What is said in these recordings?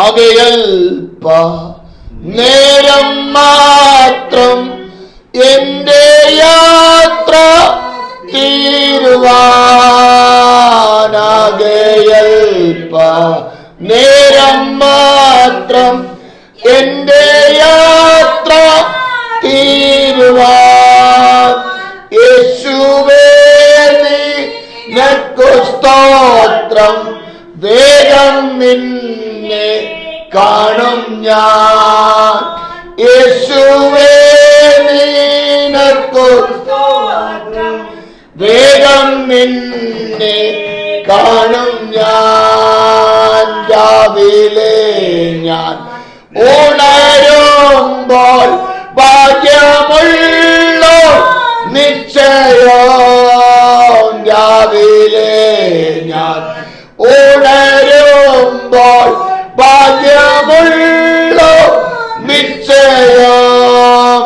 അകയൽപ്പ നേരം മാത്രം എന്റെ യാത്ര തീരുവാനാകയൽപ്പ നേരം മാത്രം എന്റെ യാത്ര തീരുവാൻ. യേശുവേ നിനക്കു സ്തോത്രം, വേഗം നിന്നെ കാണും ഞാൻ. യേശുവേ നിനക്കു സ്തോത്രം, വേഗം നിന്നെ കാണും ഞാൻ. രാവിലെ ഞാൻ ഉണരുമ്പോൾ ഭാഗ്യമുള്ളോ നിശ്ചയം. രാവിലെ ഞാൻ ഉണരുമ്പോൾ ഭാഗ്യമുള്ളോ നിശ്ചയം.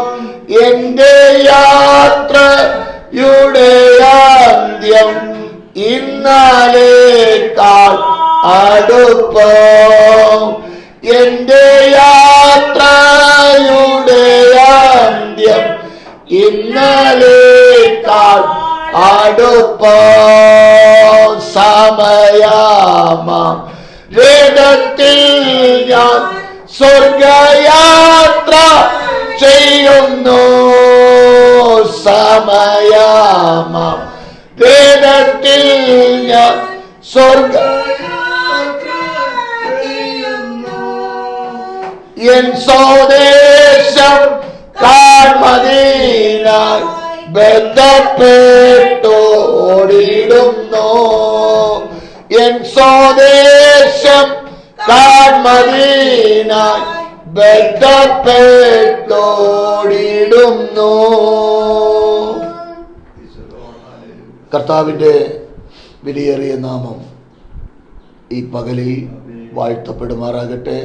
എന്റെ യാത്രയുടെ അന്ത്യം ഇന്നലേക്കാൾ അടുപ്പം. എന്റെ യാത്രയുടെ അന്ത്യം ഇന്നലേക്കാൾ അടുപ്പം. സമയമാം വേദത്തിൽ ഞാൻ സ്വർഗയാത്ര ചെയ്യുന്നു. സമയമാം വേദത്തിൽ ഞാൻ സ്വർഗയാത്ര ചെയ്യുന്നു. എൻ സ്വദേശം കാൺമതിനായി ബന്ധപ്പെട്ടോടിടുന്നു. എൻ സ്വദേശം കാൺമതിനായി ബന്ധപ്പെട്ടോടിടുന്നു. കർത്താവിൻ്റെ വിലയേറിയ നാമം ഈ പകലിൽ വാഴ്ത്തപ്പെടുമാറാകട്ടെ.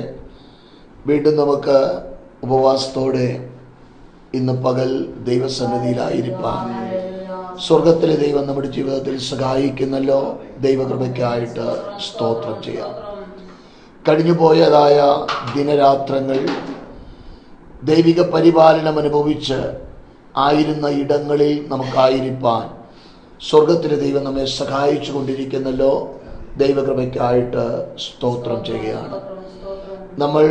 വീണ്ടും നമുക്ക് ഉപവാസത്തോടെ ഇന്ന് പകൽ ദൈവസന്നിധിയിലായിരിക്കാൻ സ്വർഗത്തിലെ ദൈവം നമ്മുടെ ജീവിതത്തിൽ സഹായിക്കുന്നല്ലോ. ദൈവകൃപയ്ക്കായിട്ട് സ്തോത്രം ചെയ്യാം. കഴിഞ്ഞുപോയതായ ദിനരാത്രങ്ങൾ ദൈവിക പരിപാലനം അനുഭവിച്ച് ആയിരുന്ന ഇടങ്ങളിൽ നമുക്കായിരിക്കാൻ സ്വർഗത്തിലെ ദൈവം നമ്മെ സഹായിച്ചു കൊണ്ടിരിക്കുന്നല്ലോ. ദൈവകൃപയ്ക്കായിട്ട് സ്തോത്രം ചെയ്യുകയാണ്. നമ്മൾ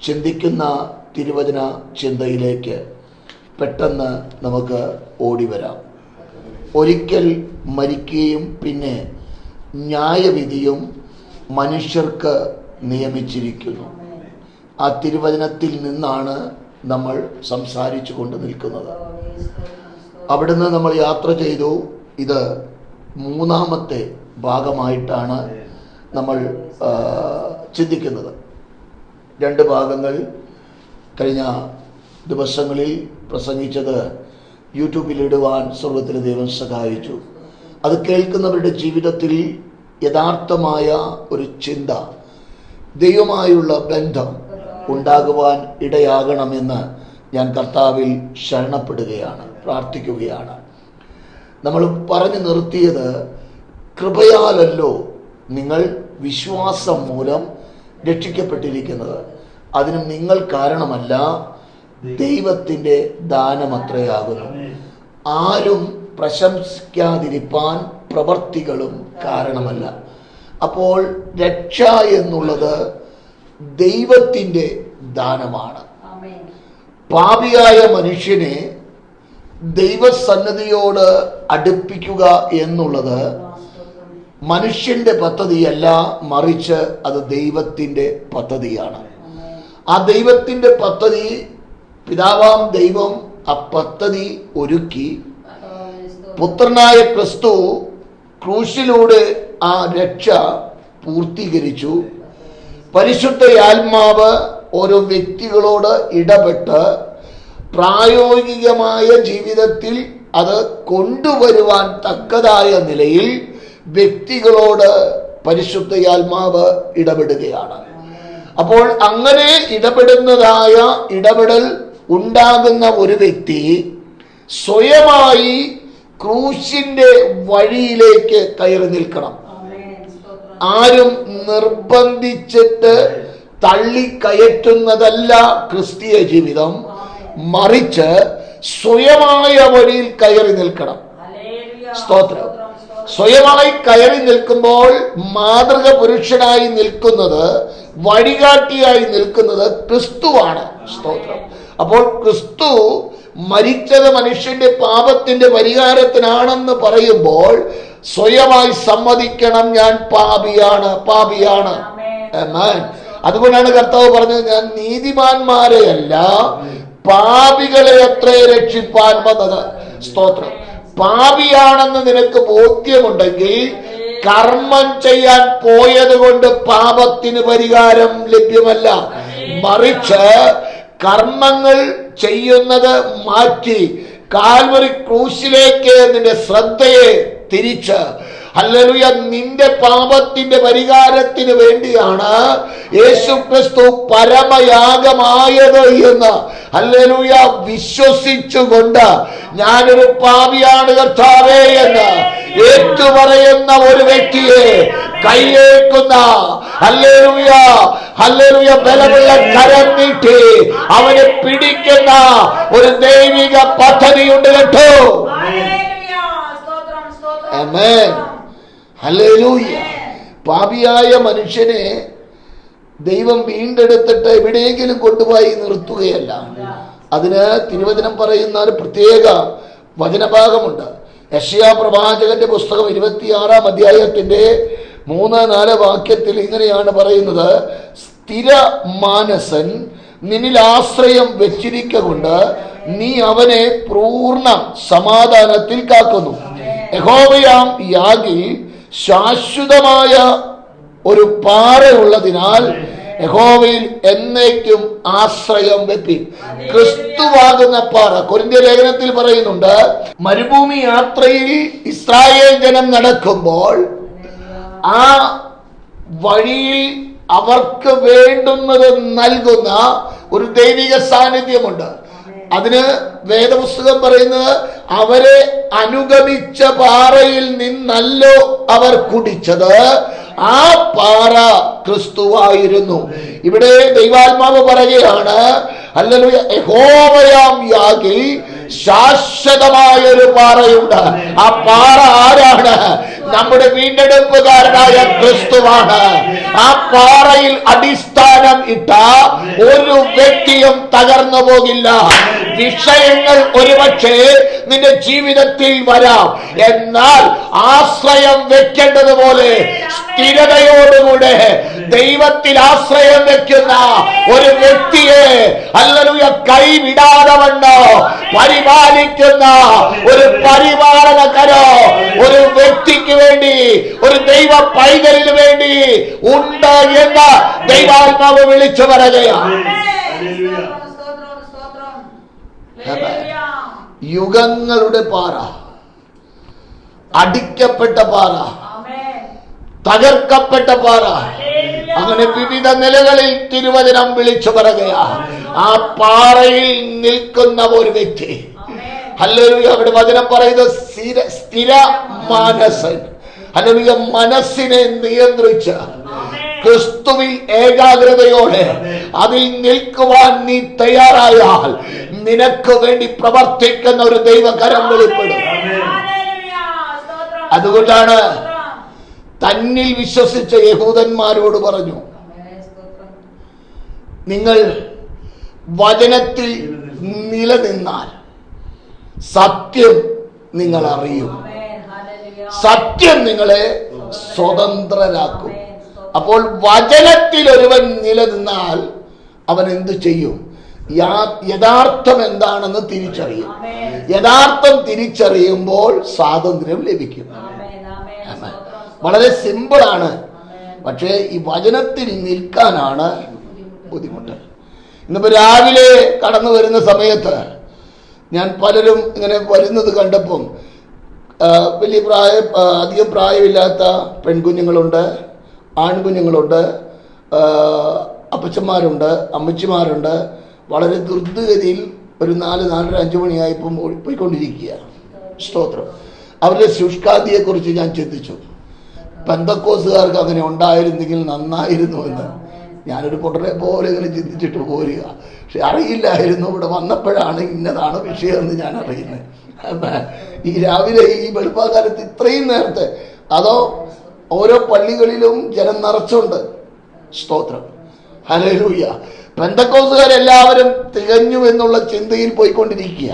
ചിന്തിക്കുന്ന തിരുവചന ചിന്തയിലേക്ക് പെട്ടെന്ന് നമുക്ക് ഓടിവരാം. ഒരിക്കൽ മരിക്കുകയും പിന്നെ ന്യായവിധിയും മനുഷ്യർക്ക് നിയമിച്ചിരിക്കുന്നു. ആ തിരുവചനത്തിൽ നിന്നാണ് നമ്മൾ സംസാരിച്ചു കൊണ്ട് നിൽക്കുന്നത്. അവിടുന്ന് നമ്മൾ യാത്ര ചെയ്തു. ഇത് മൂന്നാമത്തെ ഭാഗമായിട്ടാണ് നമ്മൾ ചിന്തിക്കുന്നത്. രണ്ട് ഭാഗങ്ങൾ കഴിഞ്ഞ ദിവസങ്ങളിൽ പ്രസംഗിച്ചത് യൂട്യൂബിലിടുവാൻ സ്വർഗത്തിലെ ദൈവം സഹായിച്ചു. അത് കേൾക്കുന്നവരുടെ ജീവിതത്തിൽ യഥാർത്ഥമായ ഒരു ചിന്ത, ദൈവമായുള്ള ബന്ധം ഉണ്ടാകുവാൻ ഇടയാകണമെന്ന് ഞാൻ കർത്താവിൽ ശരണപ്പെടുകയാണ്, പ്രാർത്ഥിക്കുകയാണ്. നമ്മൾ പറഞ്ഞു നിർത്തിയത്, കൃപയാലല്ലോ നിങ്ങൾ വിശ്വാസം മൂലം രക്ഷിക്കപ്പെട്ടിരിക്കുന്നത്, അതിനും നിങ്ങൾ കാരണമല്ല, ദൈവത്തിൻ്റെ ദാനമത്രയാകുന്നു. ആരും പ്രശംസിക്കാതിരിപ്പാൻ പ്രവർത്തികളും കാരണമല്ല. അപ്പോൾ രക്ഷ എന്നുള്ളത് ദൈവത്തിൻ്റെ ദാനമാണ്. പാപിയായ മനുഷ്യനെ ദൈവസന്നിധിയോട് അടുപ്പിക്കുക എന്നുള്ളത് മനുഷ്യന്റെ പദ്ധതിയല്ല, മറിച്ച് അത് ദൈവത്തിൻ്റെ പദ്ധതിയാണ്. ആ ദൈവത്തിൻ്റെ പദ്ധതി, പിതാവാം ദൈവം ആ പദ്ധതി ഒരുക്കി. പുത്രനായ ക്രിസ്തു ക്രൂശിലൂടെ ആ രക്ഷ പൂർത്തീകരിച്ചു. പരിശുദ്ധ ആത്മാവ് ഓരോ വ്യക്തികളോട് ഇടപെട്ട് പ്രായോഗികമായ ജീവിതത്തിൽ അത് കൊണ്ടുവരുവാൻ തക്കതായ നിലയിൽ വ്യക്തികളോട് പരിശുദ്ധ ആത്മാവ് ഇടപെടുകയാണ്. അപ്പോൾ അങ്ങനെ ഇടപെടുന്നതായ ഇടപെടൽ ഉണ്ടാകുന്ന ഒരു വ്യക്തി സ്വയമായി ക്രൂശിന്റെ വഴിയിലേക്ക് കയറി നിൽക്കണം. ആരും നിർബന്ധിച്ചിട്ട് തള്ളിക്കയറ്റുന്നതല്ല ക്രിസ്തീയ ജീവിതം, മറിച്ച് സ്വയമായ വഴിയിൽ കയറി നിൽക്കണം. സ്തോത്രം. സ്വയമായി കയറി നിൽക്കുമ്പോൾ മാതൃക പുരുഷനായി നിൽക്കുന്നത്, വഴികാട്ടിയായി നിൽക്കുന്നത് ക്രിസ്തുവാണ്. സ്തോത്രം. അപ്പോൾ ക്രിസ്തു മരിച്ചത് മനുഷ്യന്റെ പാപത്തിന്റെ പരിഹാരത്തിനാണെന്ന് പറയുമ്പോൾ സ്വയമായി സമ്മതിക്കണം, ഞാൻ പാപിയാണ്, പാപിയാണ്. ആമേൻ. അതുകൊണ്ടാണ് കർത്താവ് പറഞ്ഞത്, ഞാൻ നീതിമാന്മാരെയല്ല പാപികളെ അത്രേ രക്ഷിപ്പാൻ വന്നത്. സ്തോത്രം. പാപിയാണെന്ന് നിനക്ക് ബോധ്യമുണ്ടെങ്കിൽ കർമ്മം ചെയ്യാൻ പോയത് കൊണ്ട് പാപത്തിന് പരിഹാരം ലഭ്യമല്ല, മറിച്ച് കർമ്മങ്ങൾ ചെയ്യുന്നത് മാറ്റി കാൽവരി ക്രൂശിലേക്ക് നിന്റെ ശ്രദ്ധയെ തിരിച്ച്, ഹല്ലേലൂയ, നിന്റെ പാപത്തിന്റെ പരിഹാരത്തിന് വേണ്ടിയാണ് യേശു ക്രിസ്തു പരമയാഗമായത് എന്ന്, ഹല്ലേലൂയ, വിശ്വസിച്ചുകൊണ്ട് ഞാനൊരു പാപിയാണ് കർത്താവേ എന്ന് ഏറ്റുപറയുന്ന ഒരു വ്യക്തിയെ കൈയേക്കുന്ന, ഹല്ലേലൂയ, ഹല്ലേലൂയ, ബലമുള്ള കരം നീട്ടി അവനെ പിടിക്കുന്ന ഒരു ദൈവിക പദ്ധതിയുണ്ട് കേട്ടോ. ആമേൻ. ഹല്ലേലൂയ. പാപിയായ മനുഷ്യനെ ദൈവം വീണ്ടെടുത്തിട്ട് എവിടെയെങ്കിലും കൊണ്ടുപോയി നിർത്തുകയല്ല. അതിന് തിരുവചനം പറയുന്ന ഒരു പ്രത്യേക വചനഭാഗമുണ്ട്. യെശയ്യാ പ്രവാചകന്റെ പുസ്തകം 26-ാം അധ്യായത്തിന്റെ 3-4 വാക്യത്തിൽ ഇങ്ങനെയാണ് പറയുന്നത്, സ്ഥിര മാനസൻ നിന്നിൽ ആശ്രയം വെച്ചിരിക്കൊണ്ട് നീ അവനെ പൂർണ്ണ സമാധാനത്തിൽ കാക്കുന്നു. യഹോവയാം യാഗിൽ ശാശ്വതമായ ഒരു പാറയുള്ളതിനാൽ യഹോവയിൽ എന്നേക്കും ആശ്രയം വെപ്പിൻ. ക്രിസ്തുവാകുന്ന പാറ. കൊരിന്ത്യർ ലേഖനത്തിൽ പറയുന്നുണ്ട്, മരുഭൂമി യാത്രയിൽ ഇസ്രായേൽ ജനം നടക്കുമ്പോൾ ആ വഴിയിൽ അവർക്ക് വേണ്ടുന്നത് നൽകുന്ന ഒരു ദൈവിക സാന്നിധ്യമുണ്ട്. അതിന് വേദപുസ്തകം പറയുന്നത്, അവരെ അനുഗമിച്ച പാറയിൽ നിന്നല്ലോ അവർ കുടിച്ചത്, ആ പാറ ക്രിസ്തുവായിരുന്നു. ഇവിടെ ദൈവാത്മാവ് പറയുകയാണ്, ഹല്ലേലൂയ, യഹോവയാം യാഗിൽ ശാശ്വതമായ ഒരു പാറയുണ്ട്. ആ പാറ ആരാണ്? നമ്മുടെ വീണ്ടെടുപ്പുകാരനായ ക്രിസ്തുവാണ്. ആ പാറയിൽ അടിസ്ഥാനം ഇട്ട ഒരു വ്യക്തിയും തകർന്നു പോകില്ല. വിഷയങ്ങൾ ഒരുപക്ഷെ നിന്റെ ജീവിതത്തിൽ വരാം, എന്നാൽ ആശ്രയം വെക്കേണ്ടതുപോലെ സ്ഥിരതയോടുകൂടെ ദൈവത്തിൽ ആശ്രയം വെക്കുന്ന ഒരു വ്യക്തിയെ, ഹല്ലേലൂയ, കൈവിടാതെ വണ്ണോ പരിപാലിക്കുന്ന ഒരു പരിപാലനകരോ ഒരു വ്യക്തിക്ക് വേണ്ടി, ഒരു ദൈവ പൈതലിന് വേണ്ടി ഉണ്ട് എന്ന് ദൈവാത്മാവ് വിളിച്ചു പറയുകയാണ്. യുഗങ്ങളുടെ പാറ, അടിക്കപ്പെട്ട പാറ, തകർക്കപ്പെട്ട പാറ, അങ്ങനെ വിവിധ നിലകളിൽ തിരുവചനം വിളിച്ചു പറയുകയാ. ആ പാറയിൽ നിൽക്കുന്ന ഒരു വ്യക്തി, ഹല്ലേലൂയ, അവിടെ വചനം പറയുന്നത് സ്ഥിര മാനസൻ, ഹല്ലേലൂയ, മനസ്സിനെ നിയന്ത്രിച്ച് ക്രിസ്തുവിൽ ഏകാഗ്രതയോടെ അതിൽ നിൽക്കുവാൻ നീ തയ്യാറായാൽ നിനക്ക് വേണ്ടി പ്രവർത്തിക്കുന്ന ഒരു ദൈവകരം വെളിപ്പെടും. അതുകൊണ്ടാണ് തന്നിൽ വിശ്വസിച്ച യഹൂദന്മാരോട് പറഞ്ഞു, നിങ്ങൾ വചനത്തിൽ നിലനിന്നാൽ സത്യം നിങ്ങൾ അറിയും, സത്യം നിങ്ങളെ സ്വതന്ത്രരാക്കും. അപ്പോൾ വചനത്തിൽ ഒരുവൻ നിലനിന്നാൽ അവൻ എന്തു ചെയ്യും? യഥാർത്ഥം എന്താണെന്ന് തിരിച്ചറിയും. യഥാർത്ഥം തിരിച്ചറിയുമ്പോൾ സ്വാതന്ത്ര്യം ലഭിക്കും. വളരെ സിമ്പിളാണ്, പക്ഷേ ഈ വചനത്തിൽ നിൽക്കാനാണ് ബുദ്ധിമുട്ട്. ഇന്നിപ്പോ രാവിലെ കടന്നു വരുന്ന സമയത്ത് ഞാൻ പലരും ഇങ്ങനെ വരുന്നത് കണ്ടപ്പം വലിയ അധികം പ്രായമില്ലാത്ത പെൺകുഞ്ഞുങ്ങളുണ്ട്, ആൺകുഞ്ഞുങ്ങളുണ്ട്, അപ്പച്ചന്മാരുണ്ട്, അമ്മച്ചിമാരുണ്ട്. വളരെ ദ്രുതഗതിയിൽ ഒരു 4-4:30-5 മണിയായപ്പം പോയിക്കൊണ്ടിരിക്കുക. സ്തോത്രം. അവരുടെ ശുഷ്കാന്തിയെക്കുറിച്ച് ഞാൻ ചിന്തിച്ചു. പെന്തക്കോസുകാർക്ക് അങ്ങനെ ഉണ്ടായിരുന്നെങ്കിൽ നന്നായിരുന്നു എന്ന് ഞാനൊരു പൊട്ടനെ പോലെ ഇങ്ങനെ ചിന്തിച്ചിട്ട് പോരുക. പക്ഷെ അറിയില്ലായിരുന്നു, ഇവിടെ വന്നപ്പോഴാണ് ഇന്നതാണ് വിഷയമെന്ന് ഞാൻ അറിയുന്നത്. ഈ രാവിലെ ഈ വെളുപ്പാകാലത്ത് ഇത്രയും നേരത്തെ, അതോ ഓരോ പള്ളികളിലും ജനം നിറച്ചുണ്ട്. സ്തോത്രം, ഹല്ലേലൂയ. പെന്തക്കോസ്തുകാരെല്ലാവരും തികഞ്ഞു എന്നുള്ള ചിന്തയിൽ പോയിക്കൊണ്ടിരിക്കുക.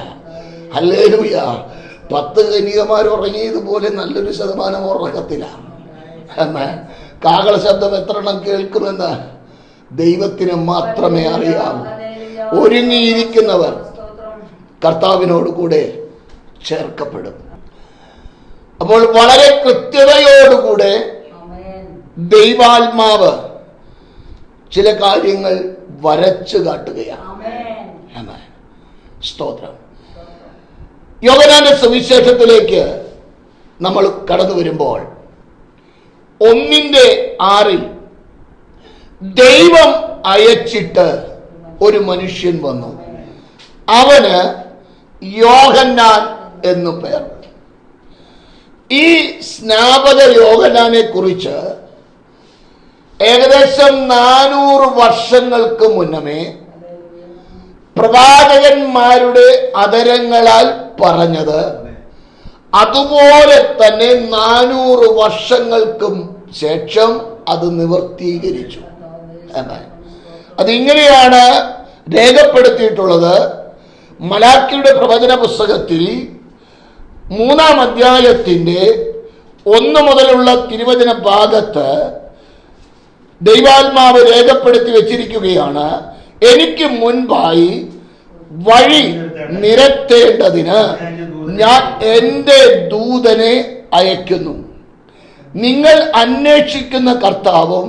ഹല്ലേലൂയ. 10 കന്യകമാർ ഉറങ്ങിയതുപോലെ നല്ലൊരു ശതമാനം ഉറക്കത്തിലാണ്. കാഹള ശബ്ദം എത്ര എണ്ണം കേൾക്കുമെന്ന് ദൈവത്തിന് മാത്രമേ അറിയാവൂ. ഒരുങ്ങിയിരിക്കുന്നവർ കർത്താവിനോട് കൂടെ ചേർക്കപ്പെടും. അപ്പോൾ വളരെ കൃത്യതയോടുകൂടെ ദൈവാത്മാവ് ചില കാര്യങ്ങൾ വരച്ചു കാട്ടുകയാണ്. സ്തോത്രം. യോഹന്നാന്റെ സുവിശേഷത്തിലേക്ക് നമ്മൾ കടന്നു വരുമ്പോൾ 1:6 ദൈവം അയച്ചിട്ട് ഒരു മനുഷ്യൻ വന്നു, അവന് യോഹന്നാൻ എന്നു പേർ. ഈ സ്നാപക യോഹന്നാനെ കുറിച്ച് ഏകദേശം 400 വർഷങ്ങൾക്ക് മുന്നമേ പ്രവാചകന്മാരുടെ അധരങ്ങളാൽ പറഞ്ഞത് അതുപോലെ തന്നെ 400 വർഷങ്ങൾക്കും ശേഷം അത് നിവർത്തീകരിച്ചു. അതിങ്ങനെയാണ് രേഖപ്പെടുത്തിയിട്ടുള്ളത്. മലാക്കിയുടെ പ്രവചന പുസ്തകത്തിൽ 3-ാം അധ്യായത്തിന്റെ 1 മുതലുള്ള തിരുവചന ഭാഗത്ത് ദൈവാത്മാവ് രേഖപ്പെടുത്തി വെച്ചിരിക്കുകയാണ്, എനിക്ക് മുൻപായി വഴി നിരത്തേണ്ടതിന് ഞാൻ എൻ്റെ ദൂതനെ അയക്കുന്നു. നിങ്ങൾ അന്വേഷിക്കുന്ന കർത്താവും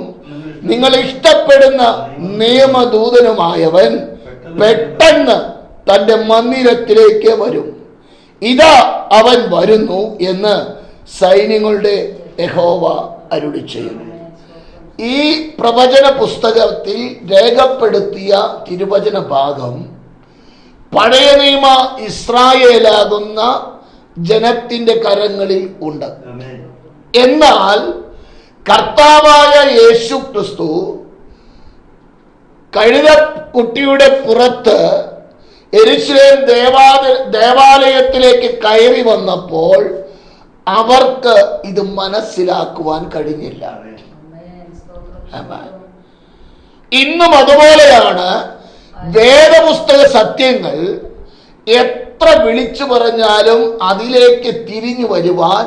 നിങ്ങൾ ഇഷ്ടപ്പെടുന്ന നിയമദൂതനുമായവൻ പെട്ടെന്ന് തൻ്റെ മന്ദിരത്തിലേക്ക് വരും. ഇതാ അവൻ വരുന്നു എന്ന് സൈന്യങ്ങളുടെ യഹോവ അരുളി ചെയ്യുന്നു. ഈ പ്രവചന പുസ്തകത്തിൽ രേഖപ്പെടുത്തിയ തിരുവചന ഭാഗം പഴയ നിയമ ഇസ്രായേലാകുന്ന ജനത്തിന്റെ കരങ്ങളിൽ ഉണ്ട്. എന്നാൽ കർത്താവായ യേശു ക്രിസ്തു കഴുതക്കുട്ടിയുടെ പുറത്ത് യെരൂശലേം ദേവാലയത്തിലേക്ക് കയറി വന്നപ്പോൾ അവർക്ക് ഇത് മനസ്സിലാക്കുവാൻ കഴിഞ്ഞില്ല. ഇന്നും അതുപോലെയാണ്. വേദപുസ്തക സത്യങ്ങൾ എത്ര വിളിച്ചു പറഞ്ഞാലും അതിലേക്ക് തിരിഞ്ഞു വരുവാൻ,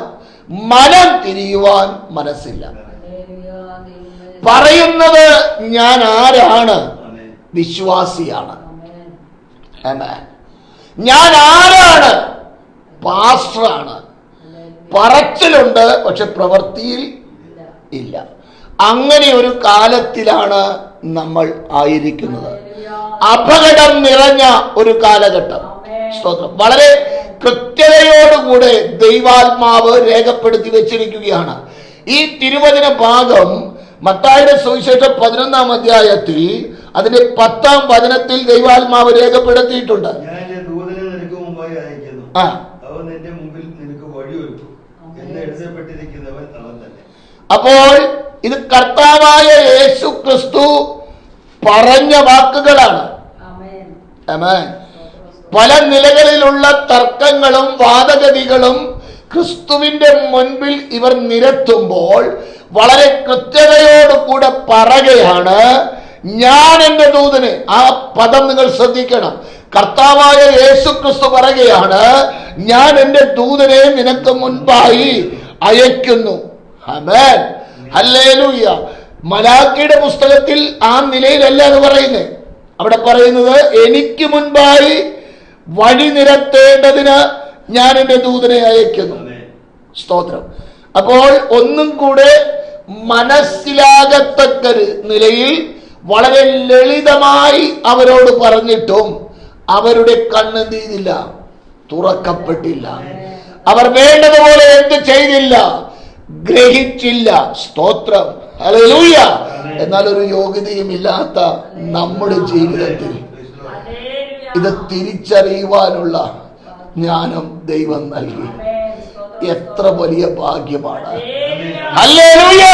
മനം തിരിയുവാൻ മനസ്സില്ല. പറയുന്നത് ഞാൻ ആരാണ്? വിശ്വാസിയാണ്. ഞാൻ ആരാണ്? പാസ്റ്ററാണ്. പറച്ചിലുണ്ട്, പക്ഷെ പ്രവൃത്തിയിൽ ഇല്ല. അങ്ങനെ ഒരു കാലത്തിലാണ് നമ്മൾ ആയിരിക്കുന്നത്. അപകടം നിറഞ്ഞ ഒരു കാലഘട്ടം. സ്തോത്രം. വളരെ കൃത്യതയോടുകൂടെ ദൈവാത്മാവ് രേഖപ്പെടുത്തി വെച്ചിരിക്കുകയാണ്. ഈ തിരുവചന ഭാഗം മത്തായിയുടെ സുവിശേഷം 11-ാം അധ്യായത്തിൽ അതിന്റെ 10-ാം വചനത്തിൽ ദൈവാത്മാവ് രേഖപ്പെടുത്തിയിട്ടുണ്ട്. അപ്പോൾ ഇത് കർത്താവായ യേശു ക്രിസ്തു പറഞ്ഞ വാക്കുകളാണ്. ആമേൻ. പല നിലകളിലുള്ള തർക്കങ്ങളും വാദഗതികളും ക്രിസ്തുവിന്റെ മുൻപിൽ ഇവർ നിരത്തുമ്പോൾ വളരെ കൃത്യതയോടുകൂടെ പറയുകയാണ്, ഞാൻ എന്റെ ദൂതനെ. ആ പദം നിങ്ങൾ ശ്രദ്ധിക്കണം. കർത്താവായ യേശു ക്രിസ്തു പറയുകയാണ്, ഞാൻ എന്റെ ദൂതനെ നിനക്ക് മുൻപായി അയക്കുന്നു. ആമേൻ, ഹല്ലേലൂയ. മലാക്കിയുടെ പുസ്തകത്തിൽ ആ നിലയിലല്ല അത് പറയുന്നത്. അവിടെ പറയുന്നത് എനിക്ക് മുൻപായി വഴി നിരത്തേണ്ടതിന് ഞാൻ എന്റെ ദൂതനെ അയക്കുന്നു. സ്തോത്രം. അപ്പോൾ ഒന്നും കൂടെ മനസ്സിലാകത്തക്ക നിലയിൽ വളരെ ലളിതമായി അവരോട് പറഞ്ഞിട്ടും അവരുടെ കണ്ണ് തീരില്ല, തുറക്കപ്പെട്ടില്ല. അവർ വേണ്ടതുപോലെ എന്ത് ചെയ്തില്ല? ഗ്രഹിച്ചില്ല. സ്തോത്രം, ഹല്ലേലൂയ. എന്നാൽ ഒരു യോഗ്യതയും ഇല്ലാത്ത നമ്മുടെ ജീവിതത്തിൽ ഇത് തിരിച്ചറിയുവാനുള്ള ജ്ഞാനം ദൈവം നൽകി. എത്ര വലിയ ഭാഗ്യമാണ്. ഹല്ലേലൂയ.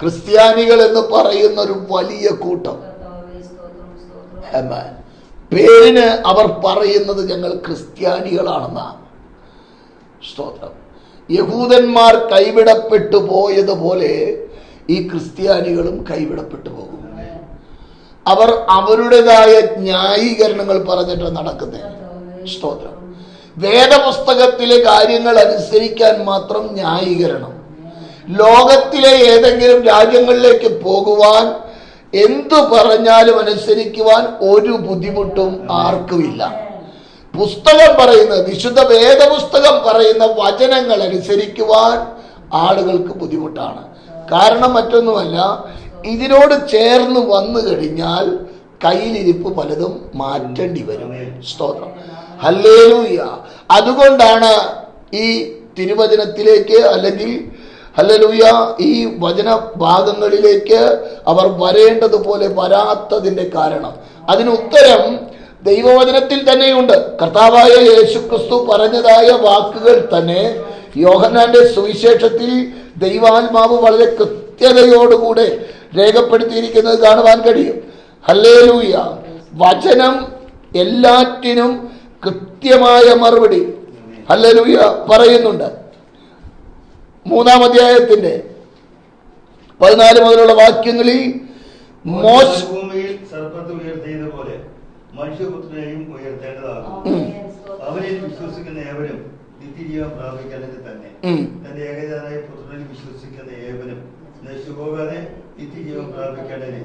ക്രിസ്ത്യാനികൾ എന്ന് പറയുന്ന ഒരു വലിയ കൂട്ടം. പേരിന് അവർ പറയുന്നത് ഞങ്ങൾ ക്രിസ്ത്യാനികളാണെന്നാണ്. സ്തോത്രം. യഹൂദന്മാർ കൈവിടപ്പെട്ടു പോയതുപോലെ ഈ ക്രിസ്ത്യാനികളും കൈവിടപ്പെട്ടു പോകും. അവർ അവരുടേതായ ന്യായീകരണങ്ങൾ പറഞ്ഞിട്ട് നടക്കുന്നത്. സ്തോത്രം. വേദപുസ്തകത്തിലെ കാര്യങ്ങൾ അനുസരിക്കാൻ മാത്രം ന്യായീകരണം. ലോകത്തിലെ ഏതെങ്കിലും രാജ്യങ്ങളിലേക്ക് പോകുവാൻ എന്തു പറഞ്ഞാലും അനുസരിക്കുവാൻ ഒരു ബുദ്ധിമുട്ടും ആർക്കുമില്ല. പുസ്തകം പറയുന്ന, വിശുദ്ധ വേദപുസ്തകം പറയുന്ന വചനങ്ങൾ അനുസരിക്കുവാൻ ആളുകൾക്ക് ബുദ്ധിമുട്ടാണ്. കാരണം മറ്റൊന്നുമല്ല, ഇതിനോട് ചേർന്ന് വന്നു കഴിഞ്ഞാൽ കയ്യിലിരിപ്പ് പലതും മാറ്റേണ്ടി വരും. സ്തോത്രം. ഹല്ലേലൂയ. അതുകൊണ്ടാണ് ഈ തിരുവചനത്തിലേക്ക് അല്ലെങ്കിൽ ഹല്ലേലൂയ ഈ വചന ഭാഗങ്ങളിലേക്ക് അവർ വരേണ്ടതുപോലെ വരാത്തതിന്റെ കാരണം. അതിന് ഉത്തരം ദൈവവചനത്തിൽ തന്നെയുണ്ട്. കർത്താവായ യേശുക്രിസ്തു പറഞ്ഞതായ വാക്കുകൾ തന്നെ യോഹന്നാന്റെ സുവിശേഷത്തിൽ ദൈവാത്മാവ് വളരെ കൃത്യതയോടുകൂടെ രേഖപ്പെടുത്തിയിരിക്കുന്നത് കാണുവാൻ കഴിയും. ഹല്ലേലൂയ. വചനം എല്ലാറ്റിനും കൃത്യമായ മറുപടി ഹല്ലേലൂയ പറയുന്നുണ്ട്. 3-ാം അധ്യായത്തിന്റെ 14 മുതലുള്ള വാക്യങ്ങളിൽ ഭൂമിയിൽ സർപ്പത്തെ ഉയർത്തിയതുപോലെ മനുഷ്യപുത്രനെയും ഉയർത്തേണ്ടതാകും. അവനിൽ വിശ്വസിക്കുന്ന ഏവരും നിത്യജീവൻ പ്രാപിക്കേണ്ടത് തന്നെ. തന്റെ ഏകജാതനായ പുത്രനിൽ വിശ്വസിക്കുന്ന ഏവരും നശിച്ചുപോകാതെ നിത്യജീവൻ പ്രാപിക്കേണ്ടതിന്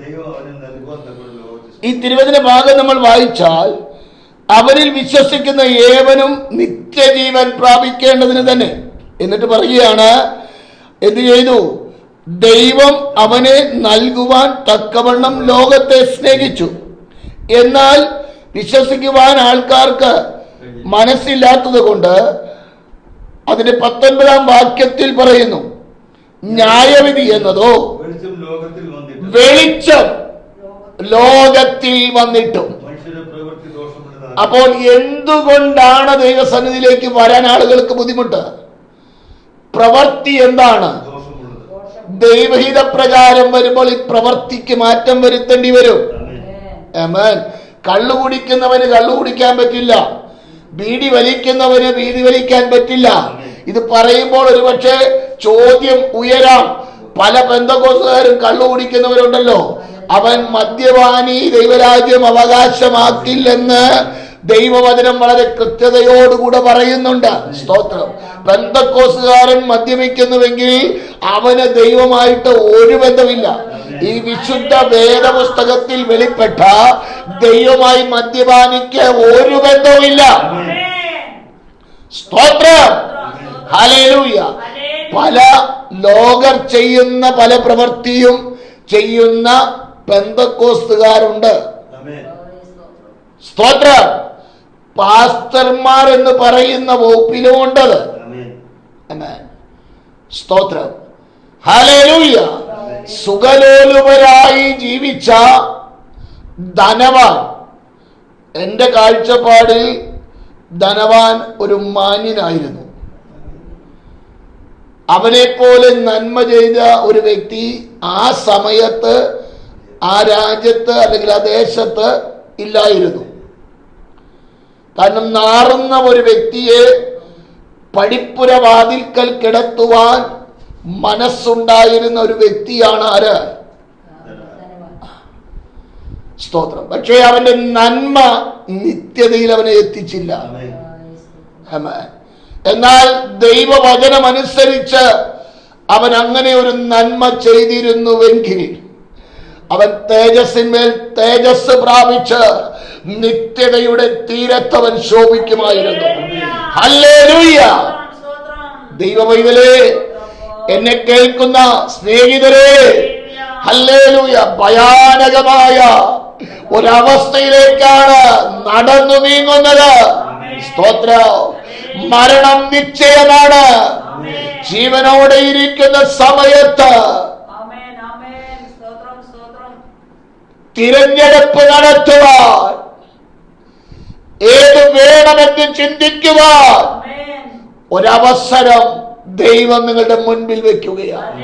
ദൈവം അവന് നൽകുവാൻ തക്കമുള്ള ലോകത്തിൽ. ഈ തിരുവചന ഭാഗം നമ്മൾ വായിച്ചാൽ അവനിൽ വിശ്വസിക്കുന്ന ഏവനും നിത്യജീവൻ പ്രാപിക്കേണ്ടതിന് തന്നെ. എന്നിട്ട് പറയുകയാണ്, എന്ത് ചെയ്തു? ദൈവം അവനെ നൽകുവാൻ തക്കവണ്ണം ലോകത്തെ സ്നേഹിച്ചു. എന്നാൽ വിശ്വസിക്കുവാൻ ആൾക്കാർക്ക് മനസ്സില്ലാത്തത് കൊണ്ട് അതിന്റെ 19-ാം വാക്യത്തിൽ പറയുന്നു, ന്യായവിധി എന്നതോ വെളിച്ചം ലോകത്തിൽ വന്നിട്ടും. അപ്പോൾ എന്തുകൊണ്ടാണ് ദൈവസന്നിധിയിലേക്ക് വരാൻ ആളുകൾക്ക് ബുദ്ധിമുട്ട്? പ്രവൃത്തി എന്താണ്? ദൈവഹിത പ്രകാരം വരുമ്പോൾ ഈ പ്രവൃത്തിക്ക് മാറ്റം വരുത്തേണ്ടി വരും. ആമേൻ. കള്ളു കുടിക്കുന്നവന് കള്ളു കുടിക്കാൻ പറ്റില്ല, ബീഡി വലിക്കുന്നവന് ബീഡി വലിക്കാൻ പറ്റില്ല. ഇത് പറയുമ്പോൾ ഒരുപക്ഷെ ചോദ്യം ഉയരാം. പല പെന്തക്കോസ്തുകാരും കള്ളു കുടിക്കുന്നവരുണ്ടല്ലോ, അവൻ മദ്യപാനി ദൈവരാജ്യം അവകാശമാക്കില്ലെന്ന് ദൈവവചനം വളരെ കൃത്യതയോടുകൂടെ പറയുന്നുണ്ട്. സ്തോത്രം. പെന്തക്കോസ്തുകാരൻ മദ്യപിക്കുന്നുവെങ്കിൽ അവന് ദൈവമായിട്ട് ഒരു ബന്ധമില്ല. ഈ വിശുദ്ധ വേദപുസ്തകത്തിൽ വെളിപ്പെട്ട ദൈവമായി മദ്യപാനിക്ക് ഒരു ബന്ധവുമില്ല. സ്തോത്രം. ഹല്ലേലൂയ. പല ലോകർ ചെയ്യുന്ന പല പ്രവൃത്തിയും ചെയ്യുന്ന പെന്തക്കോസ്തുകാരുണ്ട്. സ്തോത്രം. പാസ്റ്റർമാർ എന്ന് പറയുന്ന വകുപ്പിലുമുണ്ടത്. സ്തോത്രം. ഹല്ലേലൂയ. സുഖലോലുപരായി ജീവിച്ച ധനവാൻ, എന്റെ കാഴ്ചപ്പാടിൽ ധനവാൻ ഒരു മാന്യനായിരുന്നു. അവനെ പോലെ നന്മ ചെയ്ത ഒരു വ്യക്തി ആ സമയത്ത് ആ രാജ്യത്ത് അല്ലെങ്കിൽ ആ ദേശത്ത് ഇല്ലായിരുന്നു. കാരണം നാറുന്ന ഒരു വ്യക്തിയെ പടിപ്പുര വാതിൽക്കൽ കിടത്തുവാൻ മനസ്സുണ്ടായിരുന്ന ഒരു വ്യക്തിയാണ് ആര്? സ്തോത്രം. പക്ഷേ അവന്റെ നന്മ നിത്യതയിൽ അവനെ എത്തിച്ചില്ല. എന്നാൽ ദൈവവചനം അനുസരിച്ച് അവൻ അങ്ങനെ ഒരു നന്മ ചെയ്തിരുന്നുവെങ്കിൽ അവൻ തേജസ്സിന്മേൽ തേജസ് പ്രാപിച്ച് നിത്യതയുടെ തീരത്തവൻ ശോഭിക്കുമായിരുന്നു. ഹല്ലേലൂയ. ദൈവമൈതലേ, എന്നെ കേൾക്കുന്ന സ്നേഹിതരെ, ഹല്ലേലൂയ, ഭയാനകമായ ഒരവസ്ഥയിലേക്കാണ് നടന്നു നീങ്ങുന്നത്. സ്തോത്രം. മരണം നിശ്ചയമാണ്. ജീവനോടെ ഇരിക്കുന്ന സമയത്ത് തിരഞ്ഞെടുപ്പ് നടത്തുവാൻ, ഏത് വേണമെന്ന് ചിന്തിക്കുവാൻ ഒരവസരം ദൈവം നിങ്ങളുടെ മുൻപിൽ വെക്കുകയാണ്.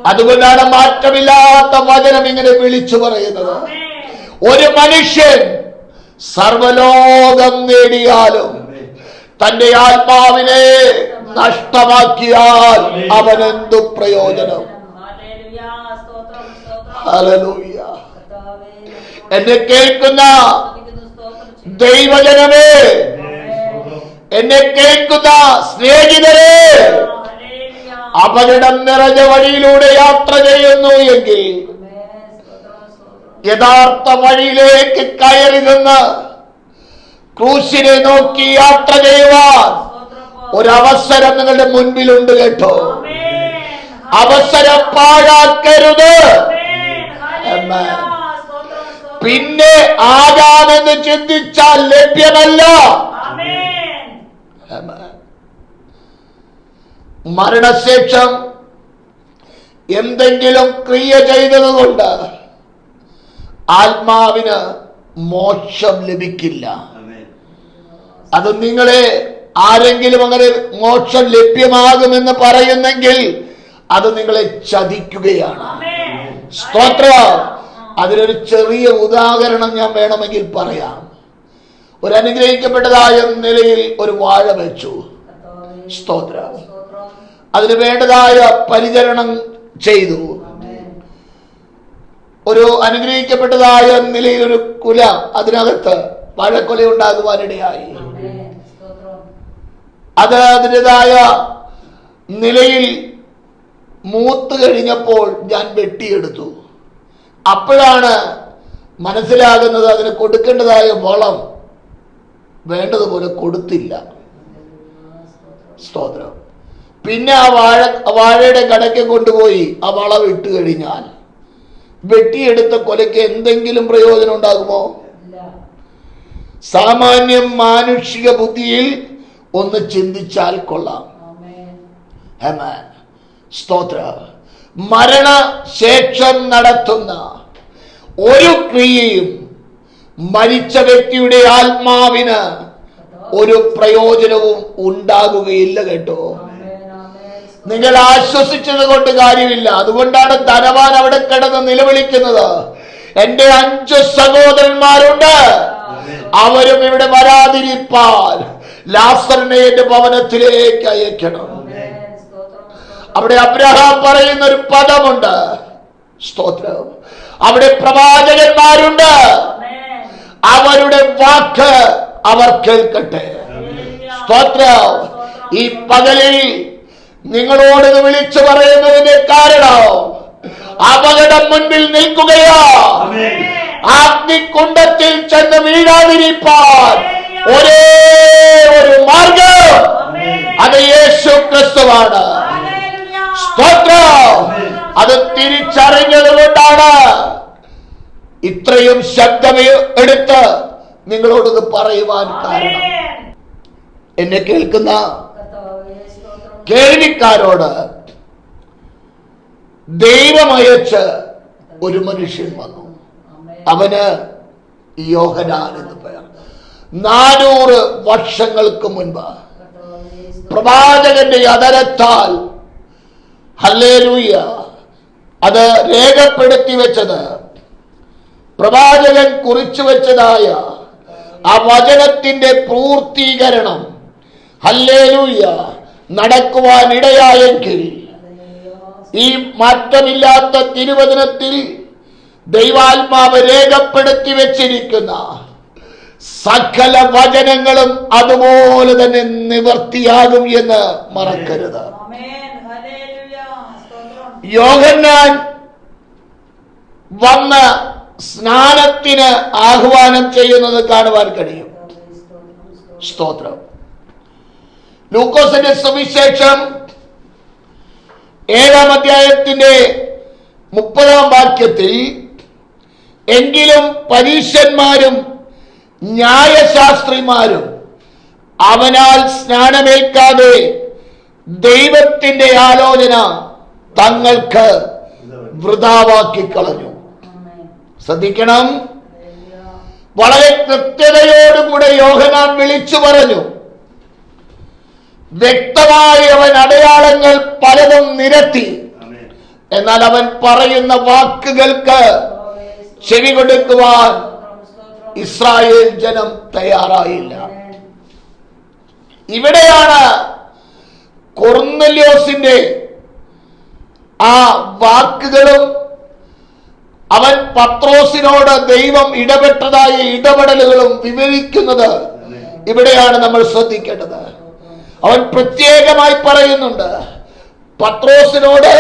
അതുകൊണ്ടാണ് മാറ്റമില്ലാത്ത വചനം ഇങ്ങനെ വിളിച്ചു പറയുന്നത്. ഒരു മനുഷ്യൻ സർവലോകം നേടിയാലും തന്റെ ആത്മാവിനെ നഷ്ടമാക്കിയാൽ അവനെന്തു പ്രയോജനം? ഹല്ലേലൂയ. എന്നെ കേൾക്കുന്ന ദൈവജനമേ, എന്നെ കേൾക്കുന്ന സ്നേഹിതരെ, അപകടം നിറഞ്ഞ വഴിയിലൂടെ യാത്ര ചെയ്യുന്നു എങ്കിൽ യഥാർത്ഥ വഴിയിലേക്ക് കയറി നിന്ന് ക്രൂശിനെ നോക്കി യാത്ര ചെയ്യുവാൻ ഒരവസരം നിങ്ങളുടെ മുൻപിലുണ്ട് കേട്ടോ. അവസരം പാഴാക്കരുത്. പിന്നെ ആകാമെന്ന് ചിന്തിച്ചാൽ ലഭ്യമല്ല. മരണശേഷം എന്തെങ്കിലും ക്രിയ ചെയ്തതുകൊണ്ട് ആത്മാവിന് മോക്ഷം ലഭിക്കില്ല. അത് നിങ്ങളെ ആരെങ്കിലും അങ്ങനെ മോക്ഷം ലഭ്യമാകുമെന്ന് പറയുന്നെങ്കിൽ അത് നിങ്ങളെ ചതിക്കുകയാണ്. സ്തോത്രം. അതിനൊരു ചെറിയ ഉദാഹരണം ഞാൻ വേണമെങ്കിൽ പറയാം. ഒരു അനുഗ്രഹിക്കപ്പെട്ടതായ നിലയിൽ ഒരു വാഴ വെച്ചു. സ്തോത്രം. അതിന് വേണ്ടതായ പരിചരണം ചെയ്തു. ഒരു അനുഗ്രഹിക്കപ്പെട്ടതായ നിലയിൽ ഒരു കുല അതിനകത്ത് വാഴക്കൊല ഉണ്ടാകുവാനിടയായി. അത് അതിൻ്റെതായ നിലയിൽ മൂത്ത് കഴിഞ്ഞപ്പോൾ ഞാൻ വെട്ടിയെടുത്തു. അപ്പോഴാണ് മനസ്സിലാകുന്നത് അതിന് കൊടുക്കേണ്ടതായ വളം വേണ്ടതുപോലെ കൊടുത്തില്ല. സ്തോത്രം. പിന്നെ ആ വാഴയുടെ കടയ്ക്ക് കൊണ്ടുപോയി ആ വളം ഇട്ട് കഴിഞ്ഞാൽ വെട്ടിയെടുത്ത കൊലയ്ക്ക് എന്തെങ്കിലും പ്രയോജനം ഉണ്ടാകുമോ? സാമാന്യം മാനുഷിക ബുദ്ധിയിൽ ഒന്ന് ചിന്തിച്ചാൽ കൊള്ളാം. സ്തോത്ര. മരണശേഷം നടത്തുന്ന ഒരു ക്രിയയും മരിച്ച വ്യക്തിയുടെ ആത്മാവിന് ഒരു പ്രയോജനവും ഉണ്ടാകുകയില്ല കേട്ടോ. നിങ്ങൾ ആശ്വസിച്ചത് കൊണ്ട് കാര്യമില്ല. അതുകൊണ്ടാണ് ധനവാൻ അവിടെ കിടന്ന് നിലവിളിക്കുന്നത്, എന്റെ 5 സഹോദരന്മാരുണ്ട്, അവരും ഇവിടെ വരാതിരിപ്പാൻ ലാസറിനെ എന്റെ ഭവനത്തിലേക്ക് അയക്കണം. അവിടെ അബ്രഹാം പറയുന്ന ഒരു പദമുണ്ട്. സ്തോത്രം. അവിടെ പ്രവാചകന്മാരുണ്ട്, അവരുടെ വാക്ക് അവർ കേൾക്കട്ടെ. സ്തോത്രം. ഈ പകലിൽ നിങ്ങളോട് വിളിച്ചു പറയുന്നതിന്റെ കാരണം അപകടം മുൻപിൽ നിൽക്കുകയോ അഗ്നികുണ്ഡത്തിൽ ചെന്ന് വീഴാതിരിപ്പാൻ ഒരേ ഒരു മാർഗം, അത് യേശു ക്രിസ്തുവാണ്. സ്തോത്രം. അത് തിരിച്ചറിഞ്ഞത് കൊണ്ടാണ് ഇത്രയും ശബ്ദം എടുത്ത് നിങ്ങളോടത് പറയുവാൻ കാരണം. എന്നെ കേൾക്കുന്ന കേൾവിക്കാരോട് ദൈവമയച്ച് ഒരു മനുഷ്യൻ വന്നു. അവന് യോഹന്നാൻ എന്ന് പേർ. 400 വർഷങ്ങൾക്ക് മുൻപ് പ്രവാചകന്റെ അധരത്താൽ ഹല്ലേലൂയ അത് രേഖപ്പെടുത്തി വെച്ചത്, പ്രവാചകൻ കുറിച്ചു വെച്ചതായ ആ വചനത്തിന്റെ പൂർത്തീകരണം ഹല്ലേലൂയ നടക്കുവാനിടയായെങ്കിൽ ഈ മാറ്റമില്ലാത്ത തിരുവചനത്തിൽ ദൈവാത്മാവ് രേഖപ്പെടുത്തി വെച്ചിരിക്കുന്ന സകല വചനങ്ങളും അതുപോലെ തന്നെ നിവർത്തിയാകും എന്ന് മറക്കരുത്. യോഹന്നാൻ വന്ന് സ്നാനത്തിന് ആഹ്വാനം ചെയ്യുന്നത് കാണുവാൻ കഴിയും. സ്തോത്രം. ലൂക്കോസിന്റെ സുവിശേഷം 7-ാം അധ്യായത്തിന്റെ 30-ാം വാക്യത്തിൽ, എങ്കിലും പരീശന്മാരും ന്യായശാസ്ത്രിമാരും അവനാൽ സ്നാനമേൽക്കാതെ ദൈവത്തിന്റെ ആലോചന തങ്ങൾക്ക് വൃഥാവാക്കി കളഞ്ഞു. ശ്രദ്ധിക്കണം. വളരെ കൃത്യതയോടുകൂടെ യോഹന്നാൻ വിളിച്ചു പറഞ്ഞു. വ്യക്തമായി അവൻ അടയാളങ്ങൾ പലതും നിരത്തി. എന്നാൽ അവൻ പറയുന്ന വാക്കുകൾക്ക് ചെവി കൊടുക്കുവാൻ ഇസ്രായേൽ ജനം തയ്യാറായില്ല. ഇവിടെയാണ് കൊർന്നല്യോസിന്റെ ആ വാക്കുകളും അവൻ പത്രോസിനോട് ദൈവം ഇടപെട്ടതായ ഇടപെടലുകളും വിവരിക്കുന്നത്. ഇവിടെയാണ് നമ്മൾ ശ്രദ്ധിക്കേണ്ടത്. അവൻ പ്രത്യേകമായി പറയുന്നുണ്ട്. പത്രോസിനോട്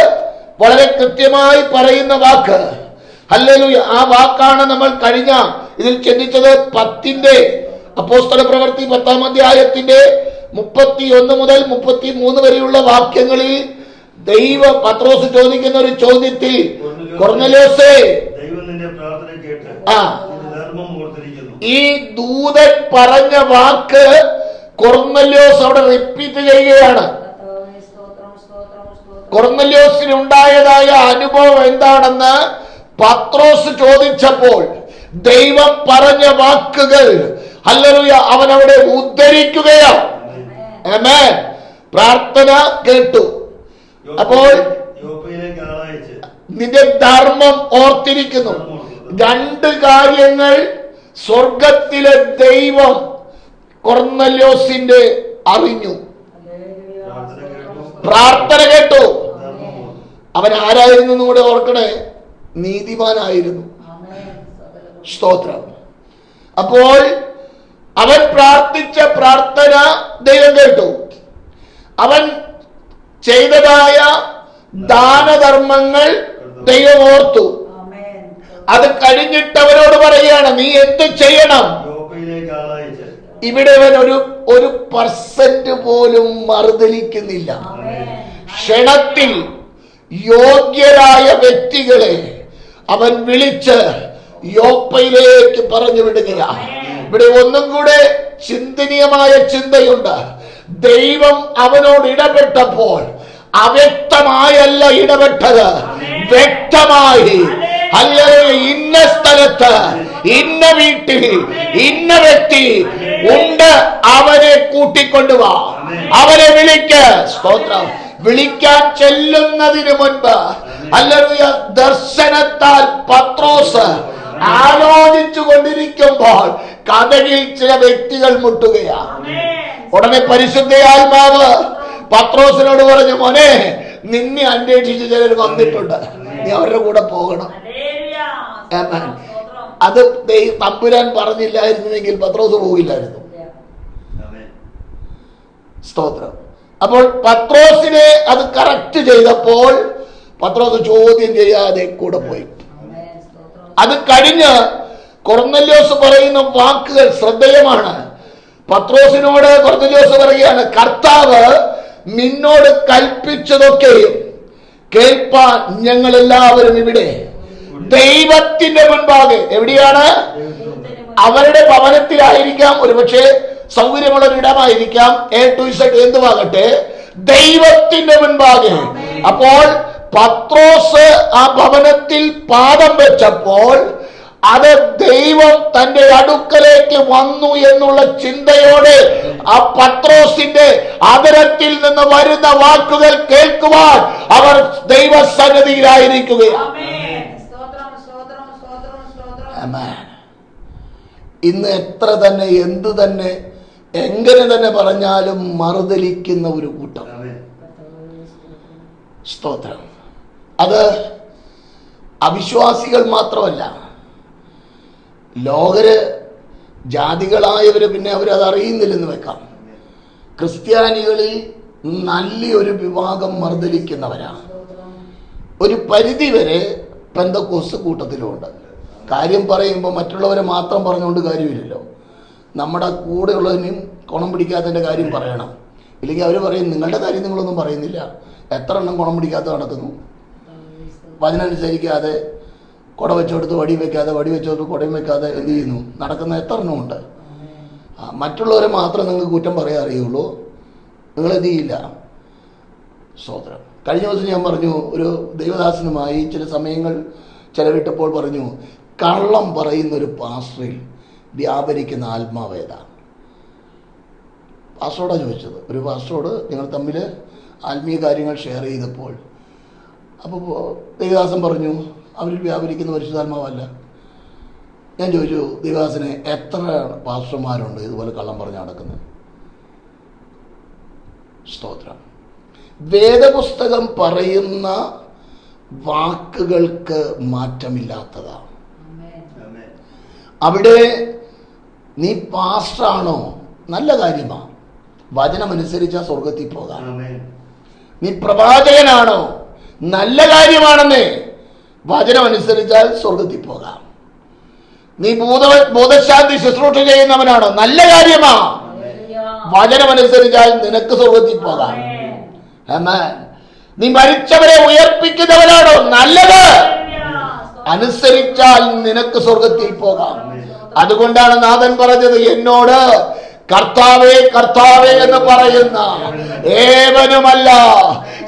വളരെ കൃത്യമായി പറയുന്ന വാക്ക്, ഹല്ലേലൂയ, ആ വാക്കാണ് നമ്മൾ കഴിഞ്ഞ ഇതിൽ ചിന്തിച്ചത്. 10 അപ്പോസ്തല പ്രവൃത്തി 10-ാം അധ്യായത്തിന്റെ 31 മുതൽ 33 വരെയുള്ള വാക്യങ്ങളിൽ പത്രോസ് ചോദിക്കുന്ന ഒരു ചോദ്യത്തിൽ, കൊർന്നല്യോസേ, ഈ ദൂതൻ പറഞ്ഞ വാക്ക് കൊർന്നല്യോസ് അവിടെ റിപ്പീറ്റ് ചെയ്യുകയാണ്. കൊർന്നല്യോസിനുണ്ടായതായ അനുഭവം എന്താണെന്ന് പത്രോസ് ചോദിച്ചപ്പോൾ ദൈവം പറഞ്ഞ വാക്കുകൾ, ഹല്ലേലൂയ, അവൻ അവിടെ ഉദ്ധരിക്കുകയാണ്. ആമേൻ. പ്രാർത്ഥന കേട്ടു. അപ്പോൾ നിന്റെ ധർമ്മം ഓർത്തിരിക്കുന്നു. 2 കാര്യങ്ങൾ സ്വർഗത്തിലെ ദൈവം കൊർന്നല്യോസിന്റെ അറിഞ്ഞു. പ്രാർത്ഥന കേട്ടു. അവൻ ആരായിരുന്നു എന്ന് കൂടെ ഓർക്കണേ, നീതിമാനായിരുന്നു. സ്തോത്രം. അപ്പോൾ അവൻ പ്രാർത്ഥിച്ച പ്രാർത്ഥന ദൈവം കേട്ടു. അവൻ ചെയ്തതായ ദാനധർമ്മങ്ങൾ ദൈവം ഓർത്തു. അത് കഴിഞ്ഞിട്ട് അവരോട് പറയുകയാണ്, നീ എന്ത് ചെയ്യണം? ഇവിടെ അവൻ ഒരു % പോലും മറുതലിക്കുന്നില്ല. ക്ഷണത്തിൽ യോഗ്യരായ വ്യക്തികളെ അവൻ വിളിച്ച് യോപ്പയിലേക്ക് പറഞ്ഞു വിടുകയാണ്. ഇവിടെ ഒന്നും കൂടെ ചിന്തനീയമായ ചിന്തയുണ്ട്. ദൈവം അവനോട് ഇടപെട്ടപ്പോൾ അവ്യക്തമായല്ല ഇടപെട്ടത്, വ്യക്തമായി. അല്ലെങ്കിൽ ഇന്ന സ്ഥലത്ത്, ഇന്ന വീട്ടിൽ, ഇന്ന വ്യക്തി ഉണ്ട്, അവനെ കൂട്ടിക്കൊണ്ടുവാ, അവനെ വിളിക്ക്. സ്തോത്രം. വിളിക്കാൻ ചെല്ലുന്നതിന് മുൻപ്, ഹല്ലേലൂയ, ദർശനത്താൽ പത്രോസ് ആലോചിച്ചു കൊണ്ടിരിക്കുമ്പോൾ കഥകിൽ ചില വ്യക്തികൾ മുട്ടുകയാണ്. ഉടനെ പരിശുദ്ധയാത്മാവ് പത്രോസിനോട് പറഞ്ഞു, മോനെ, നിന്നെ അന്വേഷിച്ച് ചിലർ വന്നിട്ടുണ്ട്, നീ അവരുടെ കൂടെ പോകണം. അത് തമ്പുരാൻ പറഞ്ഞില്ലായിരുന്നെങ്കിൽ പത്രോസ് പോകില്ലായിരുന്നു. സ്തോത്രം. അപ്പോൾ പത്രോസിനെ അത് കറക്റ്റ് ചെയ്തപ്പോൾ പത്രോസ് ചോദ്യം ചെയ്യാതെ കൂടെ പോയി. അത് കഴിഞ്ഞ് കൊർന്നല്യോസ് പറയുന്ന വാക്കുകൾ ശ്രദ്ധേയമാണ്. പത്രോസിനോട് കൊർന്നല്യോസ് പറയുകയാണ്, കർത്താവ് നിന്നോട് കൽപ്പിച്ചതൊക്കെയും കേൾപ്പാൻ ഞങ്ങൾ എല്ലാവരും ഇവിടെ ദൈവത്തിന്റെ മുൻപാകെ. എവിടെയാണ്? അവരുടെ ഭവനത്തിലായിരിക്കാം, ഒരുപക്ഷെ സൗകര്യമുള്ള ഒരിടമായിരിക്കാം, A to Z എന്തുവാകട്ടെ, ദൈവത്തിന്റെ മുൻപാകെ. അപ്പോൾ പത്രോസ് ആ ഭവനത്തിൽ പാദം വെച്ചപ്പോൾ അത് ദൈവം തന്റെ അടുക്കലേക്ക് വന്നു എന്നുള്ള ചിന്തയോടെ ആ പത്രോസിന്റെ ആദരത്തിൽ നിന്ന് വരുന്ന വാക്കുകൾ കേൾക്കുവാൻ അവർ ദൈവസന്നിധിയിലായിരിക്കുകയാണ്. ഇന്ന് എത്ര തന്നെ എന്തു തന്നെ എങ്ങനെ തന്നെ പറഞ്ഞാലും മറുതലിക്കുന്ന ഒരു കൂട്ടം. സ്തോത്രം. അത് അവിശ്വാസികൾ മാത്രമല്ല, ലോകര് ജാതികളായവര് പിന്നെ അവരത് അറിയുന്നില്ലെന്ന് വെക്കാം. ക്രിസ്ത്യാനികളിൽ നല്ലൊരു വിഭാഗം മറുതലിക്കുന്നവരാണ്. ഒരു പരിധിവരെ പെന്തക്കോസ്ത് കൂട്ടത്തിലുമുണ്ട്. കാര്യം പറയുമ്പോൾ മറ്റുള്ളവരെ മാത്രം പറഞ്ഞുകൊണ്ട് കാര്യമില്ലല്ലോ. നമ്മുടെ കൂടെയുള്ളതിനും കുണം പിടിക്കാത്തതിൻ്റെ കാര്യം പറയണം. ഇല്ലെങ്കിൽ അവർ പറയും, നിങ്ങളുടെ കാര്യം നിങ്ങളൊന്നും പറയുന്നില്ല, എത്ര എണ്ണം കുണം പിടിക്കാത്ത നടക്കുന്നു, വചനനുസരിക്കാതെ, കുട വെച്ചെടുത്ത് വടി വെക്കാതെ, വടി വെച്ചെടുത്ത് കുടയും വെക്കാതെ എന്ത് ചെയ്യുന്നു, നടക്കുന്ന എത്ര എണ്ണമുണ്ട്. മറ്റുള്ളവരെ മാത്രം നിങ്ങൾക്ക് കുറ്റം പറയാൻ അറിയുള്ളൂ, നിങ്ങളെന്ത് ചെയ്യില്ല. സ്തോത്രം. കഴിഞ്ഞ ദിവസം ഞാൻ പറഞ്ഞു, ഒരു ദൈവദാസനുമായി ചില സമയങ്ങൾ ചെലവിട്ടപ്പോൾ പറഞ്ഞു, കള്ളം പറയുന്നൊരു പാസ്റ്ററിൽ വ്യാപരിക്കുന്ന ആത്മാവേദ. പാസ്റ്ററോടാണ് ചോദിച്ചത്. ഒരു പാസ്റ്ററോട് ഞങ്ങൾ തമ്മിൽ ആത്മീയ കാര്യങ്ങൾ ഷെയർ ചെയ്തപ്പോൾ അപ്പോൾ ദേവദാസൻ പറഞ്ഞു അവരിൽ വ്യാപരിക്കുന്ന പരിശുദ്ധാത്മാവല്ല. ഞാൻ ചോദിച്ചു ദേവദാസന് എത്ര പാസ്റ്റർമാരുണ്ട് ഇതുപോലെ കള്ളം പറഞ്ഞ് നടക്കുന്നത്? സ്തോത്രം. വേദപുസ്തകം പറയുന്ന വാക്കുകൾക്ക് മാറ്റമില്ലാത്തതാണ്. അവിടെ നീ പാസ്റ്ററാണോ, നല്ല കാര്യമാണ്, വചനമനുസരിച്ചാ സ്വർഗത്തിൽ പോകാം. നീ പ്രവാചകനാണോ, നല്ല കാര്യമാണെന്നേ, വചനമനുസരിച്ചാൽ സ്വർഗത്തിൽ പോകാം. നീ ഭൂതശാന്തി ശുശ്രൂഷ ചെയ്യുന്നവനാണോ, നല്ല കാര്യമാ, വചനമനുസരിച്ചാൽ നിനക്ക് സ്വർഗത്തിൽ പോകാം. ആമേൻ. നീ മരിച്ചവരെ ഉയർപ്പിക്കുന്നവനാണോ, നല്ലത്, അനുസരിച്ചാൽ നിനക്ക് സ്വർഗത്തിൽ പോകാം. അതുകൊണ്ടാണ് നാഥൻ പറഞ്ഞത്, എന്നോട് കർത്താവേ കർത്താവേ എന്ന് പറയുന്ന ഏവനുമല്ല,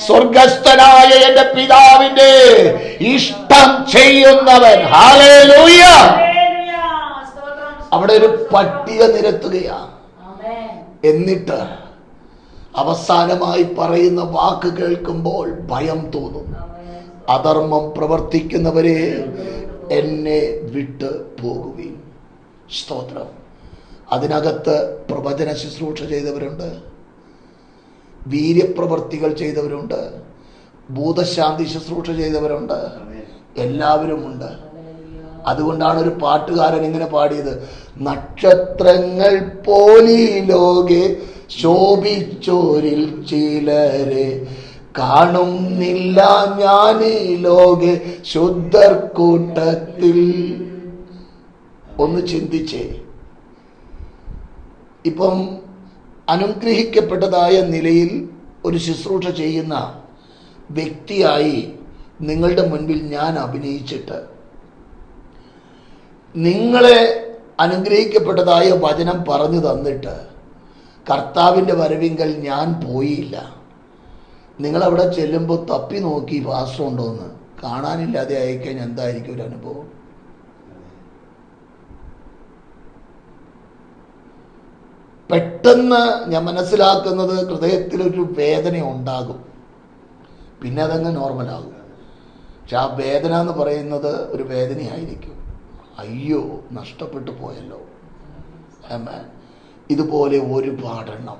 സ്വർഗസ്ഥനായ എന്റെ പിതാവിന്റെ ഇഷ്ടം ചെയ്യുന്നവൻ. ഹല്ലേലൂയ. അവിടെ ഒരു പട്ടിക നിരത്തുകയാ. എന്നിട്ട് അവസാനമായി പറയുന്ന വാക്ക് കേൾക്കുമ്പോൾ ഭയം തോന്നും. അധർമ്മം പ്രവർത്തിക്കുന്നവരെ എന്നെ വിട്ട് പോകുകയും. സ്തോത്രം. അതിനകത്ത് പ്രവചന ശുശ്രൂഷ ചെയ്തവരുണ്ട്, വീര്യപ്രവർത്തികൾ ചെയ്തവരുണ്ട്, ഭൂതശാന്തി ശുശ്രൂഷ ചെയ്തവരുണ്ട്, എല്ലാവരും ഉണ്ട്. അതുകൊണ്ടാണ് ഒരു പാട്ടുകാരൻ ഇങ്ങനെ പാടിയത്, നക്ഷത്രങ്ങൾ പോലീ ലോകെ ശോഭിച്ചോരിൽ ചിലരെ കാണുന്നില്ല ഞാനീ ലോകെ ശുദ്ധർ കൂട്ടത്തിൽ. ഒന്ന് ചിന്തിച്ചേ. ഇപ്പം അനുഗ്രഹിക്കപ്പെട്ടതായ നിലയിൽ ഒരു ശുശ്രൂഷ ചെയ്യുന്ന വ്യക്തിയായി നിങ്ങളുടെ മുൻപിൽ ഞാൻ അഭിനയിച്ചിട്ട് നിങ്ങളെ അനുഗ്രഹിക്കപ്പെട്ടതായ വചനം പറഞ്ഞു തന്നിട്ട് കർത്താവിൻ്റെ വരവിങ്കൽ ഞാൻ പോയില്ല, നിങ്ങളവിടെ ചെല്ലുമ്പോൾ തപ്പി നോക്കി പാസ്റ്റർ ഉണ്ടോയെന്ന് കാണാനില്ലാതെ അയക്കാൻ എന്തായിരിക്കും ഒരു അനുഭവം? പെട്ടെന്ന് ഞാൻ മനസ്സിലാക്കുന്നത് ഹൃദയത്തിലൊരു വേദന ഉണ്ടാകും, പിന്നെ അതങ്ങ് നോർമലാകും. പക്ഷെ ആ വേദന എന്ന് പറയുന്നത് ഒരു വേദനയായിരിക്കും. അയ്യോ, നഷ്ടപ്പെട്ടു പോയല്ലോ. ആമേൻ. ഇതുപോലെ ഒരുപാടെണ്ണം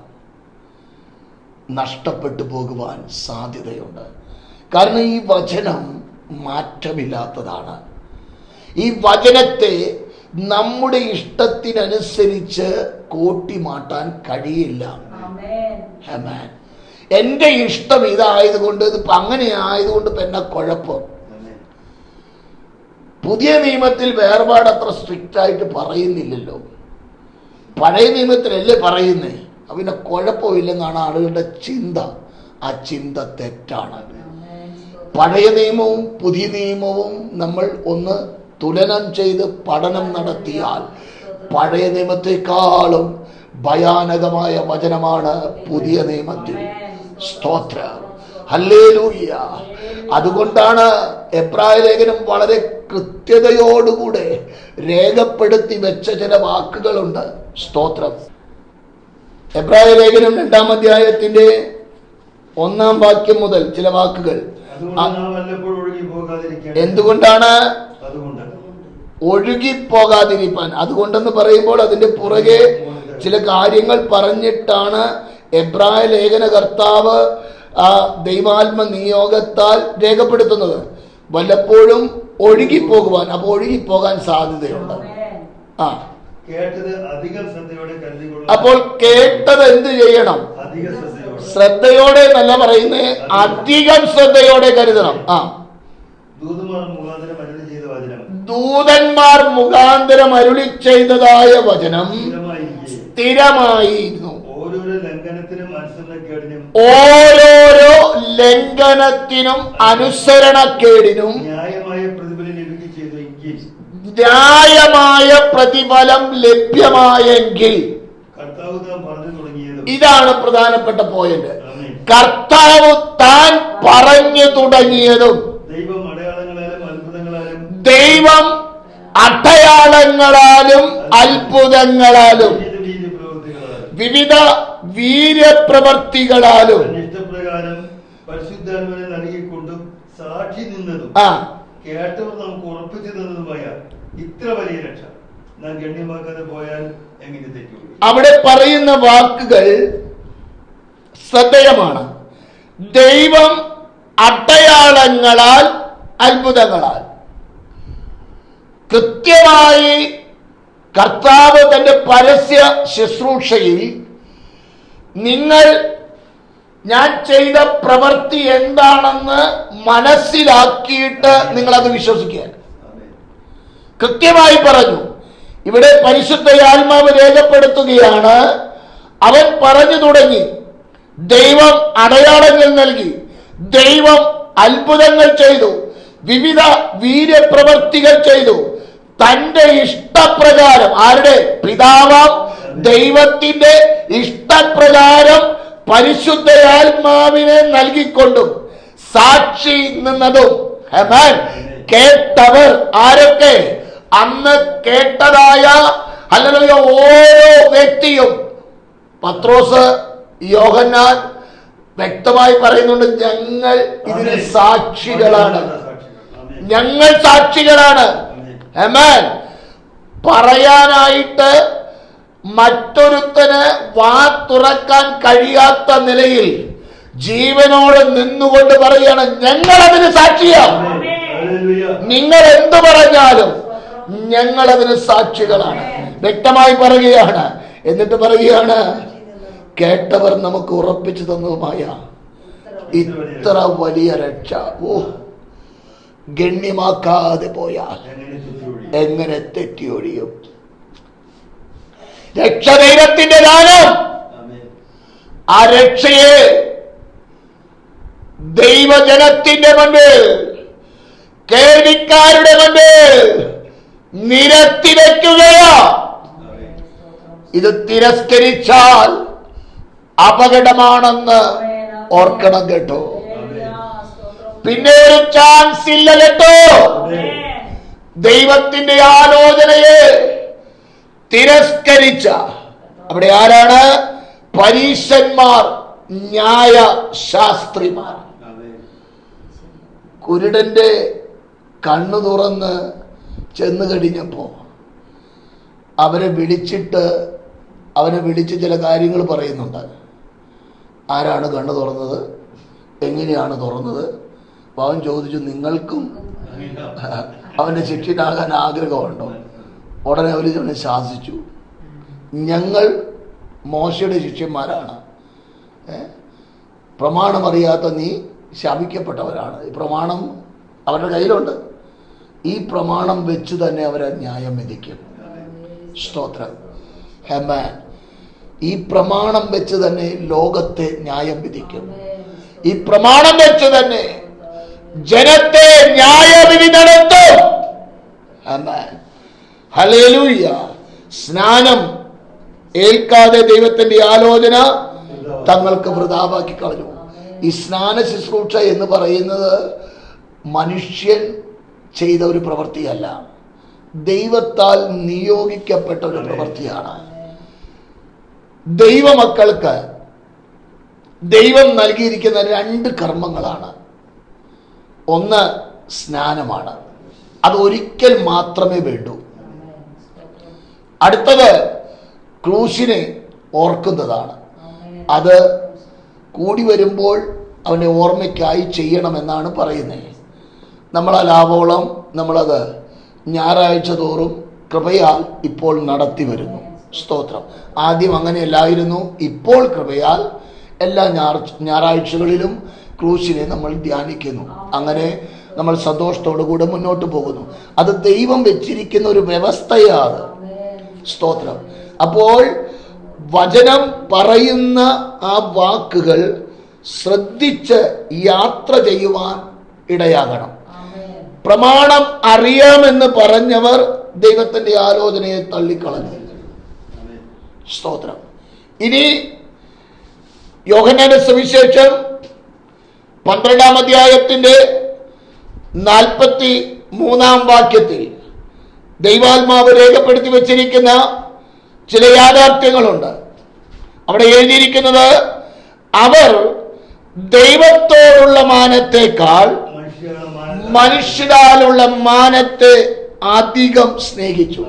നഷ്ടപ്പെട്ടു പോകുവാൻ സാധ്യതയുണ്ട്. കാരണം ഈ വചനം മാറ്റമില്ലാത്തതാണ്. ഈ വചനത്തെ നമ്മുടെ ഇഷ്ടത്തിനനുസരിച്ച് കൂട്ടി മാറ്റാൻ കഴിയില്ല. ആമേൻ. എൻ്റെ ഇഷ്ടം ഇതായതുകൊണ്ട്, ഇതിപ്പോ അങ്ങനെ ആയതുകൊണ്ട് ഇപ്പൊ എന്നാ കുഴപ്പം? പുതിയ നിയമത്തിൽ വേർപാട് അത്ര സ്ട്രിക്റ്റ് ആയിട്ട് പറയുന്നില്ലല്ലോ. പഴയ നിയമത്തിലല്ലേ പറയുന്നേ. പിന്നെ കുഴപ്പമില്ലെന്നാണ് ആളുകളുടെ ചിന്ത. ആ ചിന്ത തെറ്റാണ്. പഴയ നിയമവും പുതിയ നിയമവും നമ്മൾ ഒന്ന് തുലനം ചെയ്ത് പഠനം നടത്തിയാൽ പഴയ നിയമത്തെക്കാളും ഭയാനകമായ വചനമാണ് പുതിയ നിയമത്തിൽ. സ്തോത്രം. ഹല്ലേലൂയ. അതുകൊണ്ടാണ് എബ്രായ ലേഖനം വളരെ കൃത്യതയോടുകൂടെ രേഖപ്പെടുത്തി വെച്ച ചില വാക്കുകളുണ്ട്. സ്തോത്രം. എബ്രായ ലേഖനം 2-ാം അധ്യായത്തിന്റെ 1-ാം വാക്യം മുതൽ ചില വാക്കുകൾ. എന്തുകൊണ്ടാണ് ഒഴുകിപ്പോകാതിരിപ്പാൻ? അതുകൊണ്ടെന്ന് പറയുമ്പോൾ അതിന്റെ പുറകെ ചില കാര്യങ്ങൾ പറഞ്ഞിട്ടാണ് എബ്രായ ലേഖന കർത്താവ് ദൈവാത്മ നിയോഗത്താൽ രേഖപ്പെടുത്തുന്നത്. വല്ലപ്പോഴും ഒഴുകിപ്പോകുവാൻ. അപ്പൊ ഒഴുകിപ്പോകാൻ സാധ്യതയുണ്ട്. അപ്പോൾ കേട്ടത് എന്ത് ചെയ്യണം? ശ്രദ്ധയോടെ എന്നല്ല പറയുന്നേ, അധികം ശ്രദ്ധയോടെ കരുതണം. ദൂതന്മാർ മുഖാന്തരം അരുളി ചെയ്തതായ വചനം സ്ഥിരമായിരുന്നു. ഓരോരോ ലംഘനത്തിനും അനുസരണക്കേടിനും ന്യായമായ പ്രതിഫലം ലഭ്യമായെങ്കിൽ. ഇതാണ് പ്രധാനപ്പെട്ട പോയിന്റ്. കർത്താവ് താൻ പറഞ്ഞു തുടങ്ങിയതും ദൈവം അടയാളങ്ങളാലും അത്ഭുതങ്ങളാലും വിവിധ വീര്യപ്രവർത്തികളാലും സാക്ഷി നിന്നതും കേട്ടവർ നമുക്ക് ഉറപ്പിച്ചു തന്നതുമായ ഇത്ര വലിയ രക്ഷ നാം ഗണ്യമാക്കാതെ പോയാൽ എങ്ങനെ തെറ്റു? അവിടെ പറയുന്ന വാക്കുകൾ ശ്രദ്ധേയമാണ്. ദൈവം അടയാളങ്ങളാൽ, അത്ഭുതങ്ങളാൽ. കൃത്യമായി കർത്താവ് തന്റെ പരസ്യ ശുശ്രൂഷയിൽ നിങ്ങൾ ഞാൻ ചെയ്ത പ്രവൃത്തി എന്താണെന്ന് മനസ്സിലാക്കിയിട്ട് നിങ്ങളത് വിശ്വസിക്കുക. കൃത്യമായി പറഞ്ഞു. ഇവിടെ പരിശുദ്ധ ആത്മാവ് രേഖപ്പെടുത്തുകയാണ്. അവൻ പറഞ്ഞു തുടങ്ങി, ദൈവം അടയാളങ്ങൾ നൽകി, ദൈവം അത്ഭുതങ്ങൾ ചെയ്തു, വിവിധ വീര്യപ്രവർത്തികൾ ചെയ്തു. തന്റെ ഇഷ്ടപ്രകാരം, ആരുടെ? പിതാവാം ദൈവത്തിന്റെ ഇഷ്ടപ്രകാരം പരിശുദ്ധ ആത്മാവിനെ നൽകിക്കൊണ്ടും സാക്ഷി നിന്നതും. കേട്ടവർ ആരൊക്കെ? അന്ന് കേട്ടതായ അല്ലെങ്കിൽ ഓരോ വ്യക്തിയും. പത്രോസ്, യോഹന്നാൻ വ്യക്തമായി പറയുന്നുണ്ട്, ഞങ്ങൾ ഇതിന് സാക്ഷികളാണ്, ഞങ്ങൾ സാക്ഷികളാണ്. ആമേൻ. പറയാനായിട്ട് മറ്റൊരുത്തന് വാ തുറക്കാൻ കഴിയാത്ത നിലയിൽ ജീവനോട് നിന്നുകൊണ്ട് പറയുകയാണ്, ഞങ്ങൾ അതിന് സാക്ഷിയാണ്. നിങ്ങൾ എന്തു പറഞ്ഞാലും ഞങ്ങൾ അതിന് സാക്ഷികളാണ്. വ്യക്തമായി പറയുകയാണ്. എന്നിട്ട് പറയുകയാണ്, കേട്ടവർ നമുക്ക് ഉറപ്പിച്ചു തന്നതുമായ ഇത്ര വലിയ രക്ഷ ഗണ്യമാക്കാതെ പോയാൽ എങ്ങനെ തെറ്റിയൊഴിയും? രക്ഷ ദൈവത്തിന്റെ ദാനം. ആ രക്ഷയെ ദൈവജനത്തിന്റെ മുൻപിൽ, കേൾവിക്കാരുടെ മുൻപിൽ നിരത്തി വയ്ക്കുകയാ. ഇത് തിരസ്കരിച്ചാൽ അപകടമാണെന്ന് ഓർക്കണം കേട്ടോ. പിന്നെ ഒരു ചാൻസ് ഇല്ല കേട്ടോ. ദൈവത്തിന്റെ ആലോചനയെ തിരസ്കരിച്ച അവിടെ ആരാണ്? പരീശന്മാർ, ന്യായ ശാസ്ത്രിമാർ. കുരുടന്റെ കണ്ണു തുറന്ന് ചെന്ന് കഴിഞ്ഞപ്പോ അവനെ വിളിച്ച് ചില കാര്യങ്ങൾ പറയുന്നുണ്ട്. ആരാണ് കണ്ണു തുറന്നത്? എങ്ങനെയാണ് തുറന്നത്? അവൻ ചോദിച്ചു, നിങ്ങൾക്കും അവന്റെ ശിഷ്യനാകാൻ ആഗ്രഹമുണ്ടോ? ഉടനെ അവർ അവനെ ശാസിച്ചു, ഞങ്ങൾ മോശയുടെ ശിഷ്യന്മാരാണ്, പ്രമാണമറിയാത്ത നീ ശപിക്കപ്പെട്ടവരാണ്. ഈ പ്രമാണം അവരുടെ കയ്യിലുണ്ട്. ഈ പ്രമാണം വെച്ച് തന്നെ അവരെ ന്യായം വിധിക്കും. സ്തോത്രം. ആമേൻ. ഈ പ്രമാണം വെച്ച് തന്നെ ലോകത്തെ ന്യായം വിധിക്കും. ഈ പ്രമാണം വെച്ച് തന്നെ ജനത്തെ ന്യായവിധി നടത്തും. ആമേൻ. ഹല്ലേലൂയ. സ്നാനം ഏൽക്കാതെ ദൈവത്തിന്റെ ആലോചന തങ്ങൾക്ക് വൃഥാവാക്കി കളഞ്ഞു. ഈ സ്നാന ശുശ്രൂഷ എന്ന് പറയുന്നത് മനുഷ്യൻ ചെയ്ത ഒരു പ്രവൃത്തിയല്ല, ദൈവത്താൽ നിയോഗിക്കപ്പെട്ട ഒരു പ്രവൃത്തിയാണ്. ദൈവമക്കൾക്ക് ദൈവം നൽകിയിരിക്കുന്ന 2 കർമ്മങ്ങളാണ്. ഒന്ന് സ്നാനമാണ്, അത് ഒരിക്കൽ മാത്രമേ വേണ്ടൂ. അടുത്തത് ക്രൂശിനെ ഓർക്കുന്നതാണ്. അത് കൂടി വരുമ്പോൾ അവൻ്റെ ഓർമ്മയ്ക്കായി ചെയ്യണമെന്നാണ് പറയുന്നത്. നമ്മളാവോളം നമ്മളത് ഞായറാഴ്ച തോറും കൃപയാൽ ഇപ്പോൾ നടത്തി വരുന്നു. സ്തോത്രം. ആദ്യം അങ്ങനെയല്ലായിരുന്നു. ഇപ്പോൾ കൃപയാൽ എല്ലാ ഞായറാഴ്ചകളിലും ക്രൂശിനെ നമ്മൾ ധ്യാനിക്കുന്നു. അങ്ങനെ നമ്മൾ സന്തോഷത്തോടു കൂടെ മുന്നോട്ട് പോകുന്നു. അത് ദൈവം വെച്ചിരിക്കുന്ന ഒരു വ്യവസ്ഥയാണ്. സ്തോത്രം. അപ്പോൾ വചനം പറയുന്ന ആ വാക്കുകൾ ശ്രദ്ധിച്ച് യാത്ര ചെയ്യുവാൻ ഇടയാകണം. പ്രമാണം അറിയാമെന്ന് പറഞ്ഞവർ ദൈവത്തിന്റെ ആലോചനയെ തള്ളിക്കളഞ്ഞു. സ്തോത്രം. ഇനി യോഹന്നാന്റെ സുവിശേഷം 12-ാം അധ്യായത്തിന്റെ 43-ാം വാക്യത്തിൽ ദൈവാത്മാവ് രേഖപ്പെടുത്തി വച്ചിരിക്കുന്ന ചില യാഥാർത്ഥ്യങ്ങളുണ്ട്. അവിടെ എഴുതിയിരിക്കുന്നത്, അവർ ദൈവത്തോടുള്ള മാനത്തേക്കാൾ മനുഷ്യരാലുള്ള മാനത്തെ അധികം സ്നേഹിച്ചു.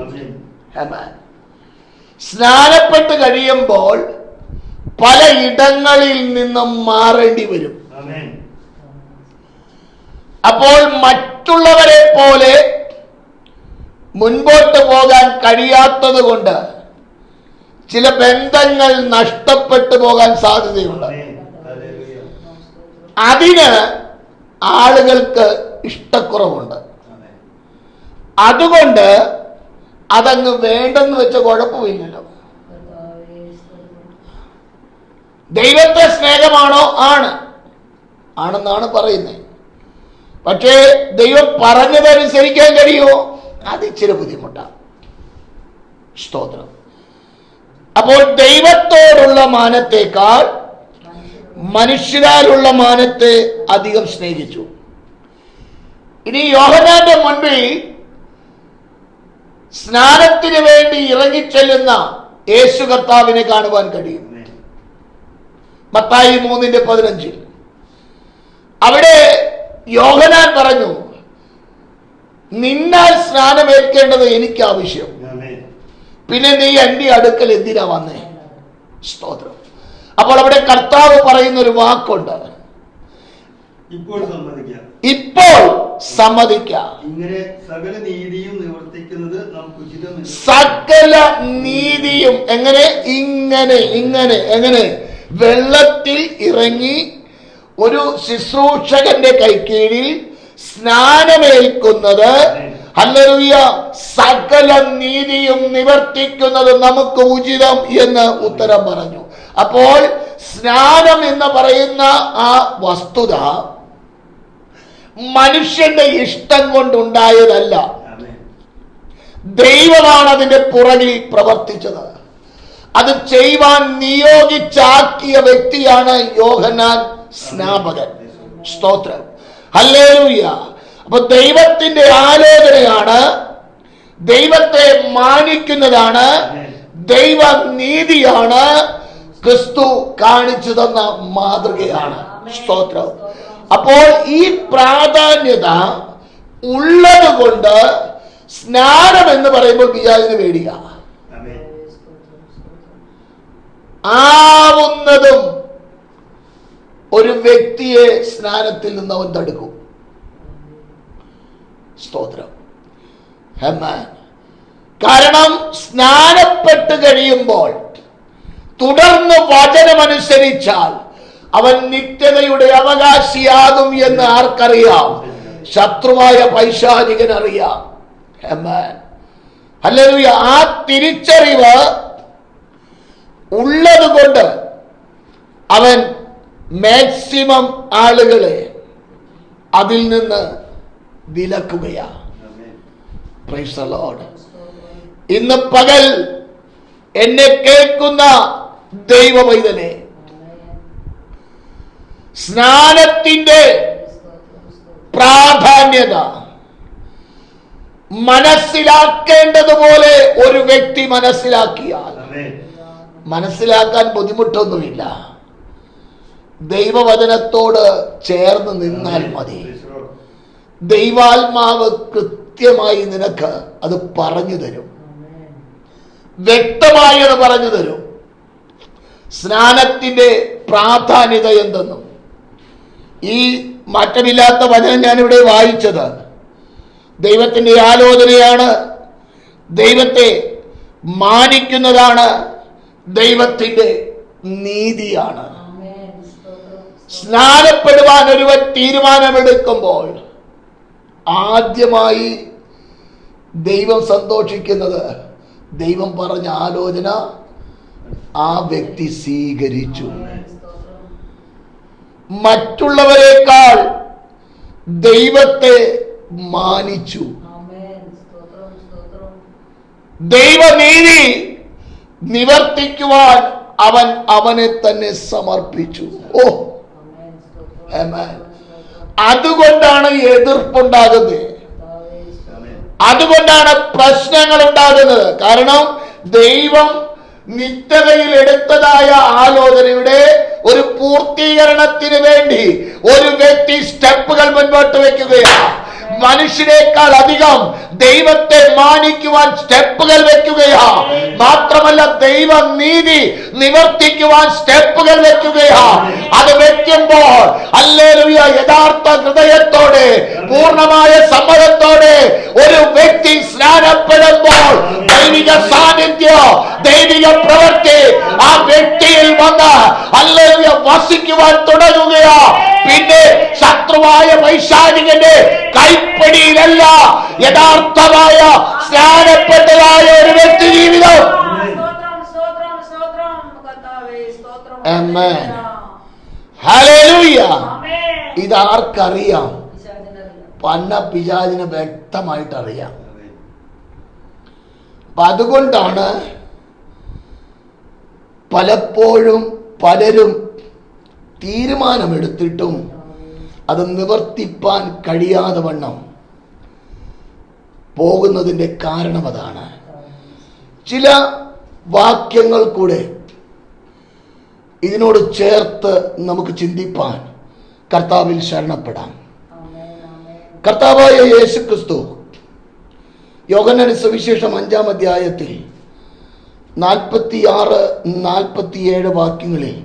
ആമേൻ. സ്നാനപ്പെട്ട് കഴിയുമ്പോൾ പല ഇടങ്ങളിൽ നിന്നും മാറേണ്ടി വരും. അപ്പോൾ മറ്റുള്ളവരെ പോലെ മുൻപോട്ട് പോകാൻ കഴിയാത്തത് കൊണ്ട് ചില ബന്ധങ്ങൾ നഷ്ടപ്പെട്ടു പോകാൻ സാധ്യതയുണ്ട്. അതിന് ആളുകൾക്ക് ഇഷ്ടക്കുറവുണ്ട്. അതുകൊണ്ട് അതങ്ങ് വേണ്ടെന്ന് വെച്ച കുഴപ്പമില്ലല്ലോ. ദൈവത്തെ സ്നേഹമാണോ? ആണെന്നാണ് പറയുന്നത്. പക്ഷേ ദൈവം പറഞ്ഞതനുസരിക്കാൻ കഴിയുമോ? അത് ഇച്ചിരി ബുദ്ധിമുട്ടാണ്. സ്തോത്രം. അപ്പോൾ ദൈവത്തോടുള്ള മാനത്തേക്കാൾ മനുഷ്യരാലുള്ള മാനത്തെ അധികം സ്നേഹിച്ചു. ഇനി യോഹന്നാന്റെ മുൻപിൽ സ്നാനത്തിന് വേണ്ടി ഇറങ്ങിച്ചെല്ലുന്ന യേശു കർത്താവിനെ കാണുവാൻ കഴിയും. മത്തായി 3:15 അവിടെ യോഹന്നാൻ പറഞ്ഞു, നിന്നാൽ സ്നാനമേൽക്കേണ്ടത് എനിക്ക് ആവശ്യം, പിന്നെ നീ എൻ്റെ അടുക്കൽ എന്തിനാ വന്നേ? സ്തോത്രം. അപ്പോൾ അവിടെ കർത്താവ് പറയുന്ന ഒരു വാക്കുണ്ട്, ഇപ്പോൾ സമ്മതിക്കാം. ഇങ്ങനെ സകല നീതിയും നിവർത്തിക്കുന്നത് നമുക്ക് ഉചിതമല്ല. സകല നീതിയും എങ്ങനെ? എങ്ങനെ വെള്ളത്തിൽ ഇറങ്ങി ഒരു ശുശ്രൂഷകന്റെ കൈക്കീഴിൽ സ്നാനമേൽക്കുന്നത്, ഹല്ലേലൂയ, സകല നീതിയും നിവർത്തിക്കുന്നത് നമുക്ക് ഉചിതം എന്ന് ഉത്തരം പറഞ്ഞു. അപ്പോൾ സ്നാനം എന്ന് പറയുന്ന ആ വസ്തുത മനുഷ്യന്റെ ഇഷ്ടം കൊണ്ടുണ്ടായതല്ല. ദൈവമാണ് അതിന്റെ പുറകിൽ പ്രവർത്തിച്ചത്. അത് ചെയ്യുവാൻ നിയോഗിച്ചാക്കിയ വ്യക്തിയാണ് യോഹന്നാൻ സ്നാപകൻ. സ്തോത്രം. ഹല്ലേലൂയ. അപ്പൊ ദൈവത്തിന്റെ ആലോചനയാണ്, ദൈവത്തെ മാനിക്കുന്നതാണ്, ദൈവ നീതിയാണ്, ക്രിസ്തു കാണിച്ചു തന്ന മാതൃകയാണ്. സ്തോത്രം. അപ്പോൾ ഈ പ്രാധാന്യത ഉള്ളത് കൊണ്ട് സ്നാനം എന്ന് പറയുമ്പോൾ പിതാവിന് പേടിയ ആവുന്നതും ഒരു വ്യക്തിയെ സ്നാനത്തിൽ നിന്ന് അവൻ തടുക്കും. സ്തോത്രം. കാരണം സ്നാനപ്പെട്ട് കഴിയുമ്പോൾ തുടർന്ന് വചനമനുസരിച്ചാൽ അവൻ നിത്യതയുടെ അവകാശിയാകും എന്ന് ആർക്കറിയാം? ശത്രുവായ പൈശാചികൻ അറിയാം. ഹല്ലേലൂയ. ആ തിരിച്ചറിവ് ഉള്ളത് കൊണ്ട് അവൻ മാക്സിമം ആളുകളെ അതിൽ നിന്ന് വിലക്കുകയാണ്. Praise the Lord. ഇന്ന് പകൽ എന്നെ കേൾക്കുന്ന ദൈവ പൈതലേ, സ്നാനത്തിന്റെ പ്രാധാന്യത മനസ്സിലാക്കേണ്ടതുപോലെ ഒരു വ്യക്തി മനസ്സിലാക്കിയാൽ, മനസ്സിലാക്കാൻ ബുദ്ധിമുട്ടൊന്നുമില്ല, ദൈവവചനത്തോട് ചേർന്ന് നിന്നാൽ മതി. ദൈവാത്മാവ് കൃത്യമായി നിനക്ക് അത് പറഞ്ഞു തരും, വ്യക്തമായി അത് പറഞ്ഞു തരും. സ്നാനത്തിന്റെ പ്രാധാന്യത എന്തെന്നും ഈ മാറ്റമില്ലാത്ത വചനം ഞാനിവിടെ വായിച്ചത് ദൈവത്തിന്റെ ആലോചനയാണ്, ദൈവത്തെ മാനിക്കുന്നതാണ്, ദൈവത്തിന്റെ നീതിയാണ്. സ്നാനപ്പെടുവാൻ ഒരുവൻ തീരുമാനമെടുക്കുമ്പോൾ ആദ്യമായി ദൈവം സന്തോഷിക്കുന്നത് ദൈവം പറഞ്ഞ ആലോചന ആ വ്യക്തി സ്വീകരിച്ചു. മറ്റുള്ളവരെക്കാൾ ദൈവത്തെ മാനിച്ചു. ദൈവനീതി നിവർത്തിക്കുവാൻ അവൻ അവനെ തന്നെ സമർപ്പിച്ചു. ഓ ആമേൻ. അതുകൊണ്ടാണ് എതിർപ്പുണ്ടാകുന്നത്, അതുകൊണ്ടാണ് പ്രശ്നങ്ങൾ ഉണ്ടാകുന്നത്. കാരണം ദൈവം നിത്യതയിൽ എടുത്തതായ ആലോചനയുടെ ഒരു പൂർത്തീകരണത്തിന് വേണ്ടി ഒരു വ്യക്തി സ്റ്റെപ്പുകൾ മുൻപോട്ട് വെക്കുകയാണ്. മനുഷ്യനേക്കാൾ അധികം ദൈവത്തെ മാനിക്കുവാൻ സ്റ്റെപ്പുകൾ വെക്കുകയാ. മാത്രമല്ല ദൈവ നീതി നിവർത്തിക്കുവാൻ സ്റ്റെപ്പുകൾ വെക്കുകയാ. അത് വെക്കുമ്പോൾ ഹല്ലേലൂയ യഥാർത്ഥ ഹൃദയത്തോടെ പൂർണ്ണമായ സമ്മതത്തോടെ ഒരു വ്യക്തി സ്നാനപ്പെടുമ്പോൾ ദൈവിക സാന്നിധ്യം, ദൈവിക പ്രവൃത്തി ആ വ്യക്തിയിൽ വന്ന് ഹല്ലേലൂയ വസിക്കുവാൻ തുടങ്ങുകയാ. പിന്നെ ശത്രുവായ പൈശാചികന്റെ കൈപ്പിടിയിലല്ല യഥാർത്ഥമായ സ്നാനപ്പെട്ടതായ ഒരു വ്യക്തി ജീവിതം. ആമേൻ. ഹല്ലേലൂയ. ഇതാർക്കറിയാം? പിശാചിന് വ്യക്തമായിട്ട് അറിയാം. അപ്പൊ അതുകൊണ്ടാണ് പലപ്പോഴും പലരും തീരുമാനമെടുത്തിട്ടും അത് നിവർത്തിപ്പാൻ കഴിയാതെ വണ്ണം പോകുന്നതിൻ്റെ കാരണം അതാണ്. ചില വാക്യങ്ങൾ കൂടെ ഇതിനോട് ചേർത്ത് നമുക്ക് ചിന്തിപ്പാൻ കർത്താവിൽ ശരണപ്പെടാം. കർത്താവായ യേശുക്രിസ്തു യോഹന്നാന്റെ സുവിശേഷം 5-ാം അധ്യായത്തിൽ 46-47 വാക്യങ്ങളിൽ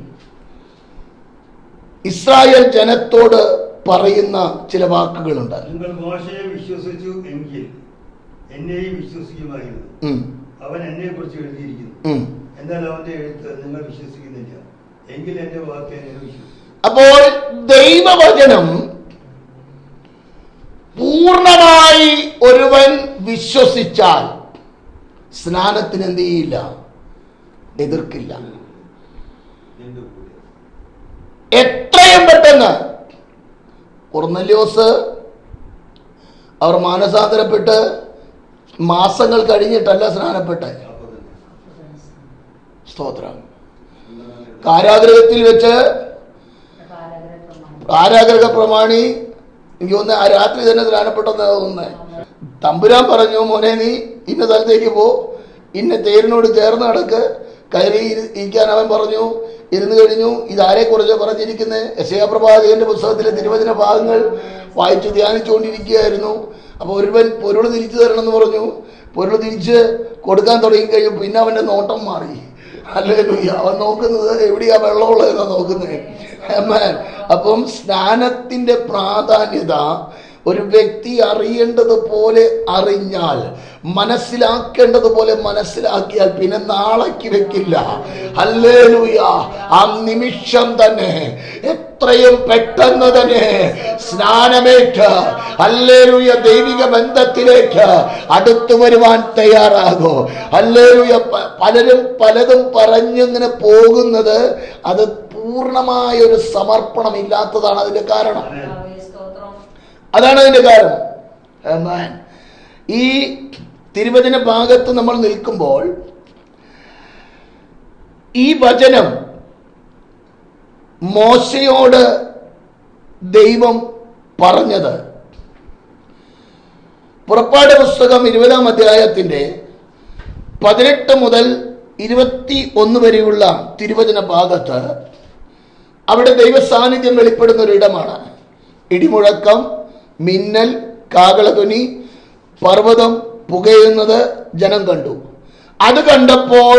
ഇസ്രായേൽ ജനത്തോട് പറയുന്ന ചില വാക്കുകളുണ്ട്. നിങ്ങൾ മോശയെ വിശ്വസിച്ചു എങ്കിൽ എന്നെയും വിശ്വസിക്കുമായിരുന്നു. അവൻ എന്നെ കുറിച്ച് എഴുതിയിരിക്കുന്നു. എന്നാൽ അവന്റെ എഴുത്ത് നിങ്ങൾ വിശ്വസിക്കുന്നില്ല. എങ്കിൽ എന്റെ വാക്ക് എന്നെ വിശ്വസിക്കും. അപ്പോൾ ദൈവവചനം പൂർണ്ണമായി ഒരുവൻ വിശ്വസിച്ചാൽ സ്നാനത്തിന് എന്ത് ചെയ്യില്ല? എതിർക്കില്ല. എത്രയും പെട്ടെന്ന് കൊർന്നല്യോസ് അവർ മാനസാന്തരപ്പെട്ട് മാസങ്ങൾ കഴിഞ്ഞിട്ടല്ല സ്നാനപ്പെട്ടെ. സ്തോത്രം. കാരാഗ്രഹത്തിൽ വെച്ച് കാരാഗ്രഹ പ്രമാണി എനിക്ക് തോന്നുന്നു ആ രാത്രി തന്നെ സ്നാനപ്പെട്ടെന്ന് തോന്നുന്നേ. തമ്പുരാൻ പറഞ്ഞു, മോനെ നീ ഇന്ന സ്ഥലത്തേക്ക് പോ, ഇന്ന തേരിനോട് ചേർന്ന് നടക്ക്, കയറി ഇരിക്കാൻ അവൻ പറഞ്ഞു. ഇരുന്ന് കഴിഞ്ഞു. ഇതാരെ കുറിച്ച് പറഞ്ഞിരിക്കുന്നത്? യെശയ്യാ പ്രവാചകന്റെ പുസ്തകത്തിലെ തിരുവചന ഭാഗങ്ങൾ വായിച്ച് ധ്യാനിച്ചുകൊണ്ടിരിക്കുകയായിരുന്നു. അപ്പോൾ ഒരുവൻ പൊരുൾ തിരിച്ചു തരണം എന്ന് പറഞ്ഞു. പൊരുൾ തിരിച്ച് കൊടുക്കാൻ തുടങ്ങി കഴിയും. പിന്നെ അവന്റെ നോട്ടം മാറി. ഹല്ലേലൂയ. അവൻ നോക്കുന്നത് എവിടെയാ വെള്ളമുള്ളതെന്നാ നോക്കുന്നത്. അപ്പം സ്നാനത്തിന്റെ പ്രാധാന്യത ഒരു വ്യക്തി അറിയേണ്ടതുപോലെ അറിഞ്ഞാൽ, മനസ്സിലാക്കേണ്ടതുപോലെ മനസ്സിലാക്കിയാൽ പിന്നെ നാളേക്ക് വെക്കില്ല. ഹല്ലേലൂയ. ആ നിമിഷം തന്നെ എത്രയും പെട്ടെന്ന് തന്നെ സ്നാനമേറ്റ് ഹല്ലേലൂയ ദൈവിക ബന്ധത്തിലേക്ക് അടുത്തു വരുവാൻ തയ്യാറാകൂ. ഹല്ലേലൂയ. പലരും പലതും പറഞ്ഞിങ്ങനെ പോകുന്നത് അത് പൂർണ്ണമായ ഒരു സമർപ്പണം ഇല്ലാത്തതാണ് അതിന്റെ കാരണം. അതാണ് അതിന്റെ കാരണം. ഈ തിരുവചന ഭാഗത്ത് നമ്മൾ നിൽക്കുമ്പോൾ ഈ വചനം മോശയോട് ദൈവം പറഞ്ഞത് പുറപ്പാട് പുസ്തകം 20-ാം അധ്യായത്തിന്റെ 18 മുതൽ 21 വരെയുള്ള തിരുവചന ഭാഗത്ത് അവിടെ ദൈവ സാന്നിധ്യം വെളിപ്പെടുന്ന ഒരിടമാണ്. ഇടിമുഴക്കം, മിന്നൽ, കാകളധ്വനി, പർവ്വതം പുകയുന്നത് ജനം കണ്ടു. അത് കണ്ടപ്പോൾ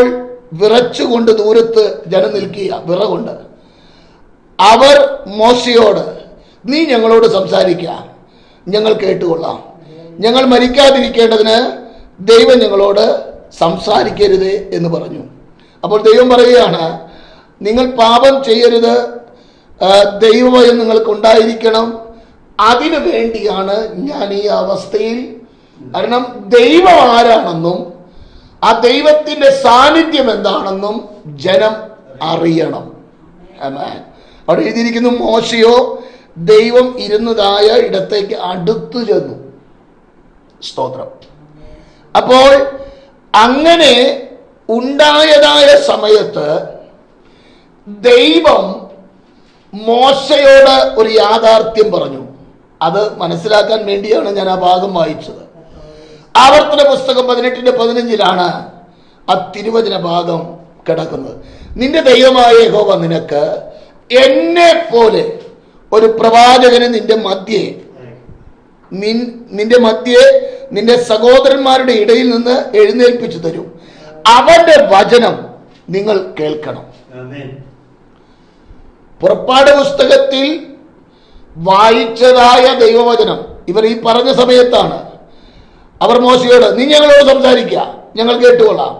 വിറച്ചുകൊണ്ട് ദൂരത്ത് ജനം നിൽക്കുക, വിറകൊണ്ട്. അവർ മോശയോട്, നീ ഞങ്ങളോട് സംസാരിക്കുക, ഞങ്ങൾ കേട്ടുകൊള്ളാം. ഞങ്ങൾ മരിക്കാതിരിക്കേണ്ടതിന് ദൈവം ഞങ്ങളോട് സംസാരിക്കരുത് എന്ന് പറഞ്ഞു. അപ്പോൾ ദൈവം പറയുകയാണ്, നിങ്ങൾ പാപം ചെയ്യരുത്, ദൈവഭയം നിങ്ങൾക്കുണ്ടായിരിക്കണം. അതിനു വേണ്ടിയാണ് ഞാൻ ഈ അവസ്ഥയിൽ. കാരണം ദൈവം ആരാണെന്നും ആ ദൈവത്തിന്റെ സാന്നിധ്യം എന്താണെന്നും ജനം അറിയണം. അവിടെ എഴുതിയിരിക്കുന്നു, മോശയോ ദൈവം ഇരുന്നതായ ഇടത്തേക്ക് അടുത്തു ചെന്നു. സ്തോത്രം. അപ്പോൾ അങ്ങനെ ഉണ്ടായതായ സമയത്ത് ദൈവം മോശയോട് ഒരു യാഥാർത്ഥ്യം പറഞ്ഞു. അത് മനസ്സിലാക്കാൻ വേണ്ടിയാണ് ഞാൻ ആ ഭാഗം വായിച്ചത്. ആവർത്തന പുസ്തകം 18:15 ആ തിരുവചന ഭാഗം കിടക്കുന്നത്. നിന്റെ ദൈവമായ യഹോവ നിനക്ക് എന്നെ പോലെ ഒരു പ്രവാചകനെ നിന്റെ മധ്യേ നിന്റെ മധ്യേ നിന്റെ സഹോദരന്മാരുടെ ഇടയിൽ നിന്ന് എഴുന്നേൽപ്പിച്ചു തരും. അവന്റെ വചനം നിങ്ങൾ കേൾക്കണം. പുറപ്പാട് പുസ്തകത്തിൽ വായിച്ചതായ ദൈവവചനം ഇവർ ഈ പറഞ്ഞ സമയത്താണ് അവർ മോശയോട്, നീ ഞങ്ങളോട് സംസാരിക്കുക, ഞങ്ങൾ കേട്ടുകൊള്ളാം,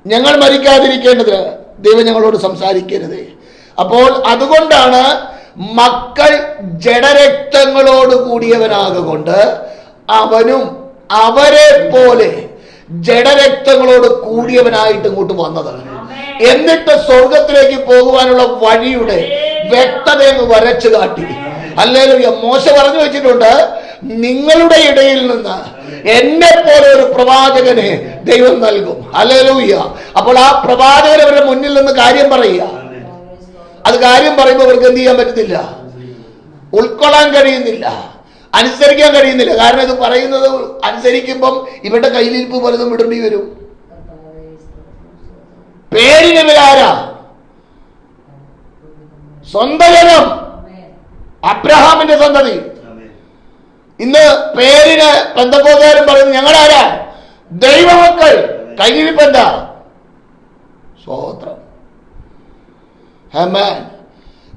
ഞങ്ങൾ മരിക്കാതിരിക്കേണ്ടതിന് ദൈവം ഞങ്ങളോട് സംസാരിക്കരുത്. അപ്പോൾ അതുകൊണ്ടാണ് മക്കൾ ജഡരക്തങ്ങളോട് കൂടിയവനാകൊണ്ട് അവനും അവരെ പോലെ ജഡരക്തങ്ങളോട് കൂടിയവനായിട്ട് ഇങ്ങോട്ട് വന്നത്. എന്നിട്ട് സ്വർഗത്തിലേക്ക് പോകുവാനുള്ള വഴിയുടെ വ്യക്തതയെന്ന് വരച്ചു കാട്ടി. ഹല്ലേലൂയ. മോശ പറഞ്ഞു വെച്ചിട്ടുണ്ട്, നിങ്ങളുടെ ഇടയിൽ നിന്ന് എന്നെ പോലെ ഒരു പ്രവാചകനെ ദൈവം നൽകും. ഹല്ലേലൂയ. അപ്പോൾ ആ പ്രവാചകൻ അവരുടെ മുന്നിൽ നിന്ന് കാര്യം പറയുക. അത് കാര്യം പറയുമ്പോൾ അവർക്ക് എന്ത് ചെയ്യാൻ പറ്റുന്നില്ല, ഉൾക്കൊള്ളാൻ കഴിയുന്നില്ല, അനുസരിക്കാൻ കഴിയുന്നില്ല. കാരണം ഇത് പറയുന്നത് അനുസരിക്കുമ്പം ഇവരുടെ കയ്യിലിരിപ്പ് പലതും വിടേണ്ടി വരും. പേരിന് ഇവരാരാ? സ്വന്തം ജനം, അബ്രഹാമിന്റെ സന്തതി. ഇന്ന് പേരിന് പെന്തക്കോസ്തുകാരും പറയുന്നത് ഞങ്ങളാരാ? ദൈവമക്കൾ. കയ്യിലിരിപ്പ് എന്താ? സ്തോത്രം. ആമേൻ.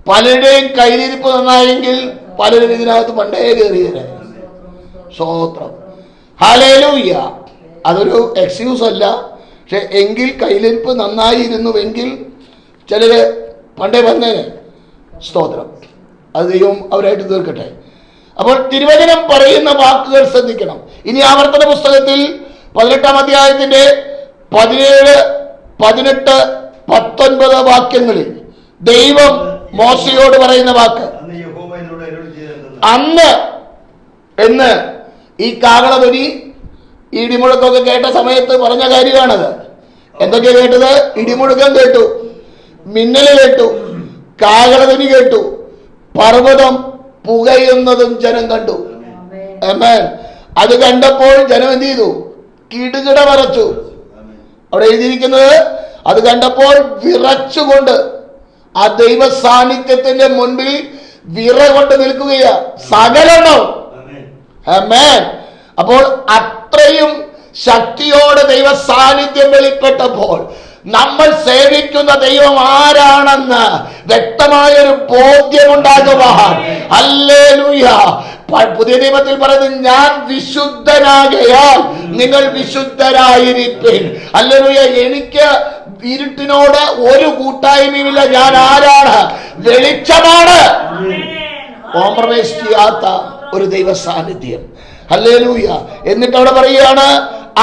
പലരുടെയും കയ്യിലിരിപ്പ് നന്നായെങ്കിൽ പലരും ഇതിനകത്ത് പണ്ടേ കയറിയത്. സ്തോത്രം. ഹല്ലേലൂയ. അതൊരു എക്സ്ക്യൂസ് അല്ല. പക്ഷെ എങ്കിൽ കയ്യിലിരിപ്പ് നന്നായിരുന്നുവെങ്കിൽ ചിലര് പണ്ടേ വന്നേനെ. സ്തോത്രം. അത് ദൈവം അവരായിട്ട് തീർക്കട്ടെ. അപ്പോൾ തിരുവചനം പറയുന്ന വാക്കുകൾ ശ്രദ്ധിക്കണം. ഇനി ആവർത്തന പുസ്തകത്തിൽ 18-ാം അധ്യായത്തിന്റെ 17, 18, 19 വാക്യങ്ങളിൽ ദൈവം മോശയോട് പറയുന്ന വാക്ക്, അന്ന് എന്ന് ഈ കാഹളധ്വനി ഇടിമുഴക്കൊക്കെ കേട്ട സമയത്ത് പറഞ്ഞ കാര്യമാണത്. എന്തൊക്കെയാ കേട്ടത്? ഇടിമുഴക്കം കേട്ടു, മിന്നൽ കേട്ടു, കാഹളധ്വനി കേട്ടു, പർവ്വതം പുകയുന്നതും ജനം കണ്ടു. ആമേൻ. അത് കണ്ടപ്പോൾ ജനം എന്ത് ചെയ്തു? കിടുകിട വിറച്ചു. അവിടെ എഴുതിയിരിക്കുന്നത്, അത് കണ്ടപ്പോൾ വിറച്ചുകൊണ്ട് ആ ദൈവ സാന്നിധ്യത്തിന്റെ മുൻപിൽ വിറ കൊണ്ട് നിൽക്കുകയാ സകലെണ്ണം. ആമേൻ. അപ്പോൾ അത്രയും ശക്തിയോടെ ദൈവ സാന്നിധ്യം വെളിപ്പെട്ടപ്പോൾ നമ്മൾ സേവിക്കുന്ന ദൈവം ആരാണെന്ന് വ്യക്തമായൊരു ബോധ്യമുണ്ടാകുവാൻ, ഹല്ലേലൂയ, പുതിയ നിയമത്തിൽ പറയുന്നത്, ഞാൻ വിശുദ്ധനാകയാൽ നിങ്ങൾ വിശുദ്ധരായിരിപ്പീൻ. ഹല്ലേലൂയ. എനിക്ക് ഇരുട്ടിനോട് ഒരു കൂട്ടായ്മയുമില്ല. ഞാൻ ആരാണ്? വെളിച്ചമാണ്. കോംപ്രമൈസ് ചെയ്യാത്ത ഒരു ദൈവ സാന്നിധ്യം. ഹല്ലേലൂയ. എന്നിട്ട് അവിടെ പറയുകയാണ്,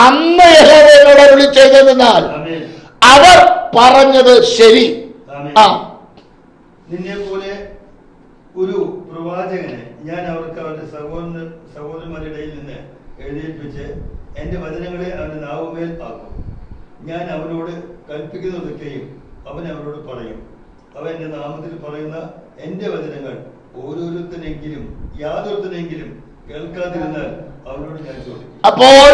അന്ന് യഹോവ എന്നോട് അരുളി ചെയ്തതെന്നാൽ അവർ പറഞ്ഞത് ശരി. നിന്നെ പോലെ ഒരു പ്രവാചകനെ ഞാൻ അവർക്ക് അവരുടെ സഹോദരന്മാരുടെ ഇടയിൽ നിന്ന് എഴുന്നേൽപ്പിച്ച് എന്റെ വചനങ്ങളെ അവന്റെ നാവുമേൽ ആക്കും. ഞാൻ അവനോട് കൽപ്പിക്കുന്നതൊക്കെയും അവൻ അവരോട് പറയും. അവൻ എന്റെ നാമത്തിൽ പറയുന്ന എന്റെ വചനങ്ങൾ ഓരോരുത്തരെങ്കിലും യാതൊരുത്തരെങ്കിലും കേൾക്കാതിരുന്നാൽ അവനോട് ഞാൻ ചോദിക്കും. അപ്പോൾ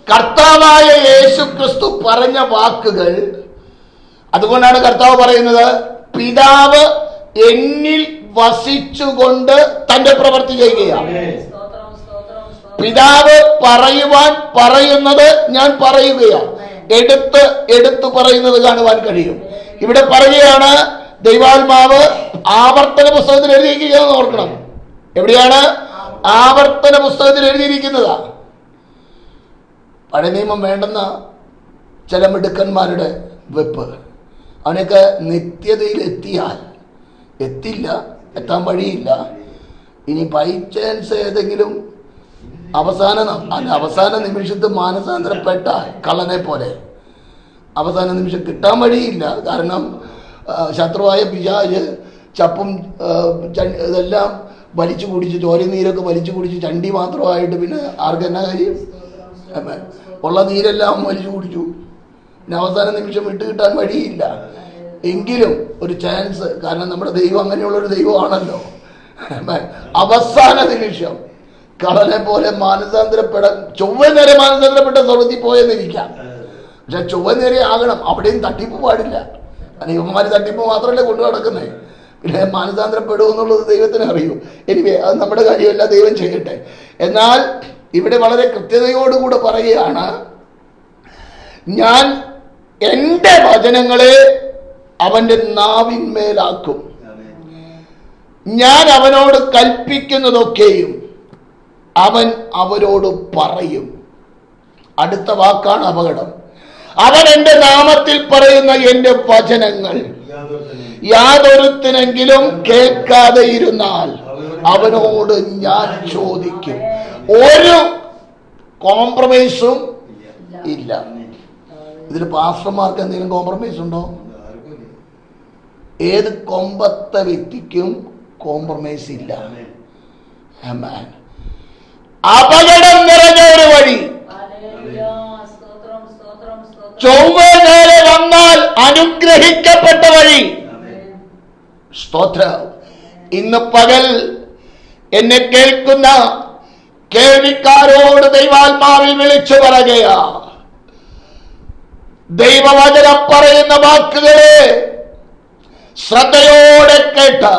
കർത്താവായ യേശു ക്രിസ്തു പറഞ്ഞ വാക്കുകൾ, അതുകൊണ്ടാണ് കർത്താവ് പറയുന്നത്, പിതാവ് എന്നിൽ വസിച്ചുകൊണ്ട് തന്റെ പ്രവൃത്തി ചെയ്യുകയാണ്. പിതാവ് പറയുവാൻ പറയുന്നത് ഞാൻ പറയുകയാണ്. എടുത്ത് പറയുന്നത് കാണുവാൻ കഴിയും. ഇവിടെ പറയുകയാണ്, ദൈവാത്മാവ് ആവർത്തന പുസ്തകത്തിൽ എഴുതിയിരിക്കുകയെന്ന് ഓർക്കണം. എവിടെയാണ്? ആവർത്തന പുസ്തകത്തിൽ എഴുതിയിരിക്കുന്നതാ. പഴയ നിയമം വേണ്ടെന്ന ചില മിടുക്കന്മാരുടെ വെപ്പ്. അവനൊക്കെ നിത്യതയിൽ എത്തില്ല, എത്താൻ വഴിയില്ല. ഇനി ബൈ ചാൻസ് ഏതെങ്കിലും അവസാന നിമിഷത്ത് മാനസാന്തരപ്പെട്ട കള്ളനെ പോലെ അവസാന നിമിഷം കിട്ടാൻ വഴിയില്ല. കാരണം ശത്രുവായ പിശാച് ചപ്പും ഇതെല്ലാം വലിച്ചു കുടിച്ച്, ചോര നീരൊക്കെ വലിച്ചു കുടിച്ച് ചണ്ടി മാത്രമായിട്ട് പിന്നെ ആർക്കെന്നാ കാര്യം? ഉള്ള നീരെല്ലാം വലിച്ചു കുടിച്ചു. പിന്നെ അവസാന നിമിഷം വിട്ടു കിട്ടാൻ വഴിയില്ല. എങ്കിലും ഒരു ചാൻസ്, കാരണം നമ്മുടെ ദൈവം അങ്ങനെയുള്ളൊരു ദൈവമാണല്ലോ. അവസാന നിമിഷം കളനെ പോലെ മാനസാന്തരപ്പെടാൻ, ചൊവ്വ നേരെ മാനസാന്തരപ്പെട്ട സ്വർഗ്ഗത്തിൽ പോയെന്നിരിക്കാം. പക്ഷെ ചൊവ്വ നേരെ ആകണം. അവിടെയും തട്ടിപ്പ് പാടില്ല. ഇവന്മാര് തട്ടിപ്പ് മാത്രമല്ലേ കൊണ്ടു നടക്കുന്നേ. പിന്നെ മാനസാന്തരപ്പെടും എന്നുള്ളത് ദൈവത്തിന് അറിയൂ. എനിവേ, അത് നമ്മുടെ കാര്യമല്ല, ദൈവം ചെയ്യട്ടെ. എന്നാൽ ഇവിടെ വളരെ കൃത്യതയോടുകൂടെ പറയുകയാണ്, ഞാൻ എൻ്റെ വചനങ്ങളെ അവൻ്റെ നാവിന്മേലാക്കും, ഞാൻ അവനോട് കൽപ്പിക്കുന്നതൊക്കെയും അവൻ അവരോട് പറയും. അടുത്ത വാക്കാണ് അപകടം. അവൻ എൻ്റെ നാമത്തിൽ പറയുന്ന എൻ്റെ വചനങ്ങൾ യാതൊരുത്തിനെങ്കിലും കേൾക്കാതെ ഇരുന്നാൽ അവനോട് ഞാൻ ചോദിക്കും. ഒരു കോംപ്രമൈസും ഇല്ല. ഇതിൽ പാസ്റ്റർമാർക്ക് എന്തെങ്കിലും കോംപ്രമൈസ് ഉണ്ടോ? ഏത് കൊമ്പത്തെ വ്യക്തിക്കും കോംപ്രമൈസ് ഇല്ല. അപകടം നിറഞ്ഞ ഒരു വഴി, ചൊവ്വ നേരെ വന്നാൽ അനുഗ്രഹിക്കപ്പെട്ട വഴി. സ്തോത്രം. ഇന്ന് പകൽ എന്നെ കേൾക്കുന്ന കേൾവിക്കാരോട് ദൈവാത്മാവിൽ വിളിച്ചു പറയുകയാ, ദൈവവചനം പറയുന്ന വാക്കുകളെ ശ്രദ്ധയോടെ കേട്ട്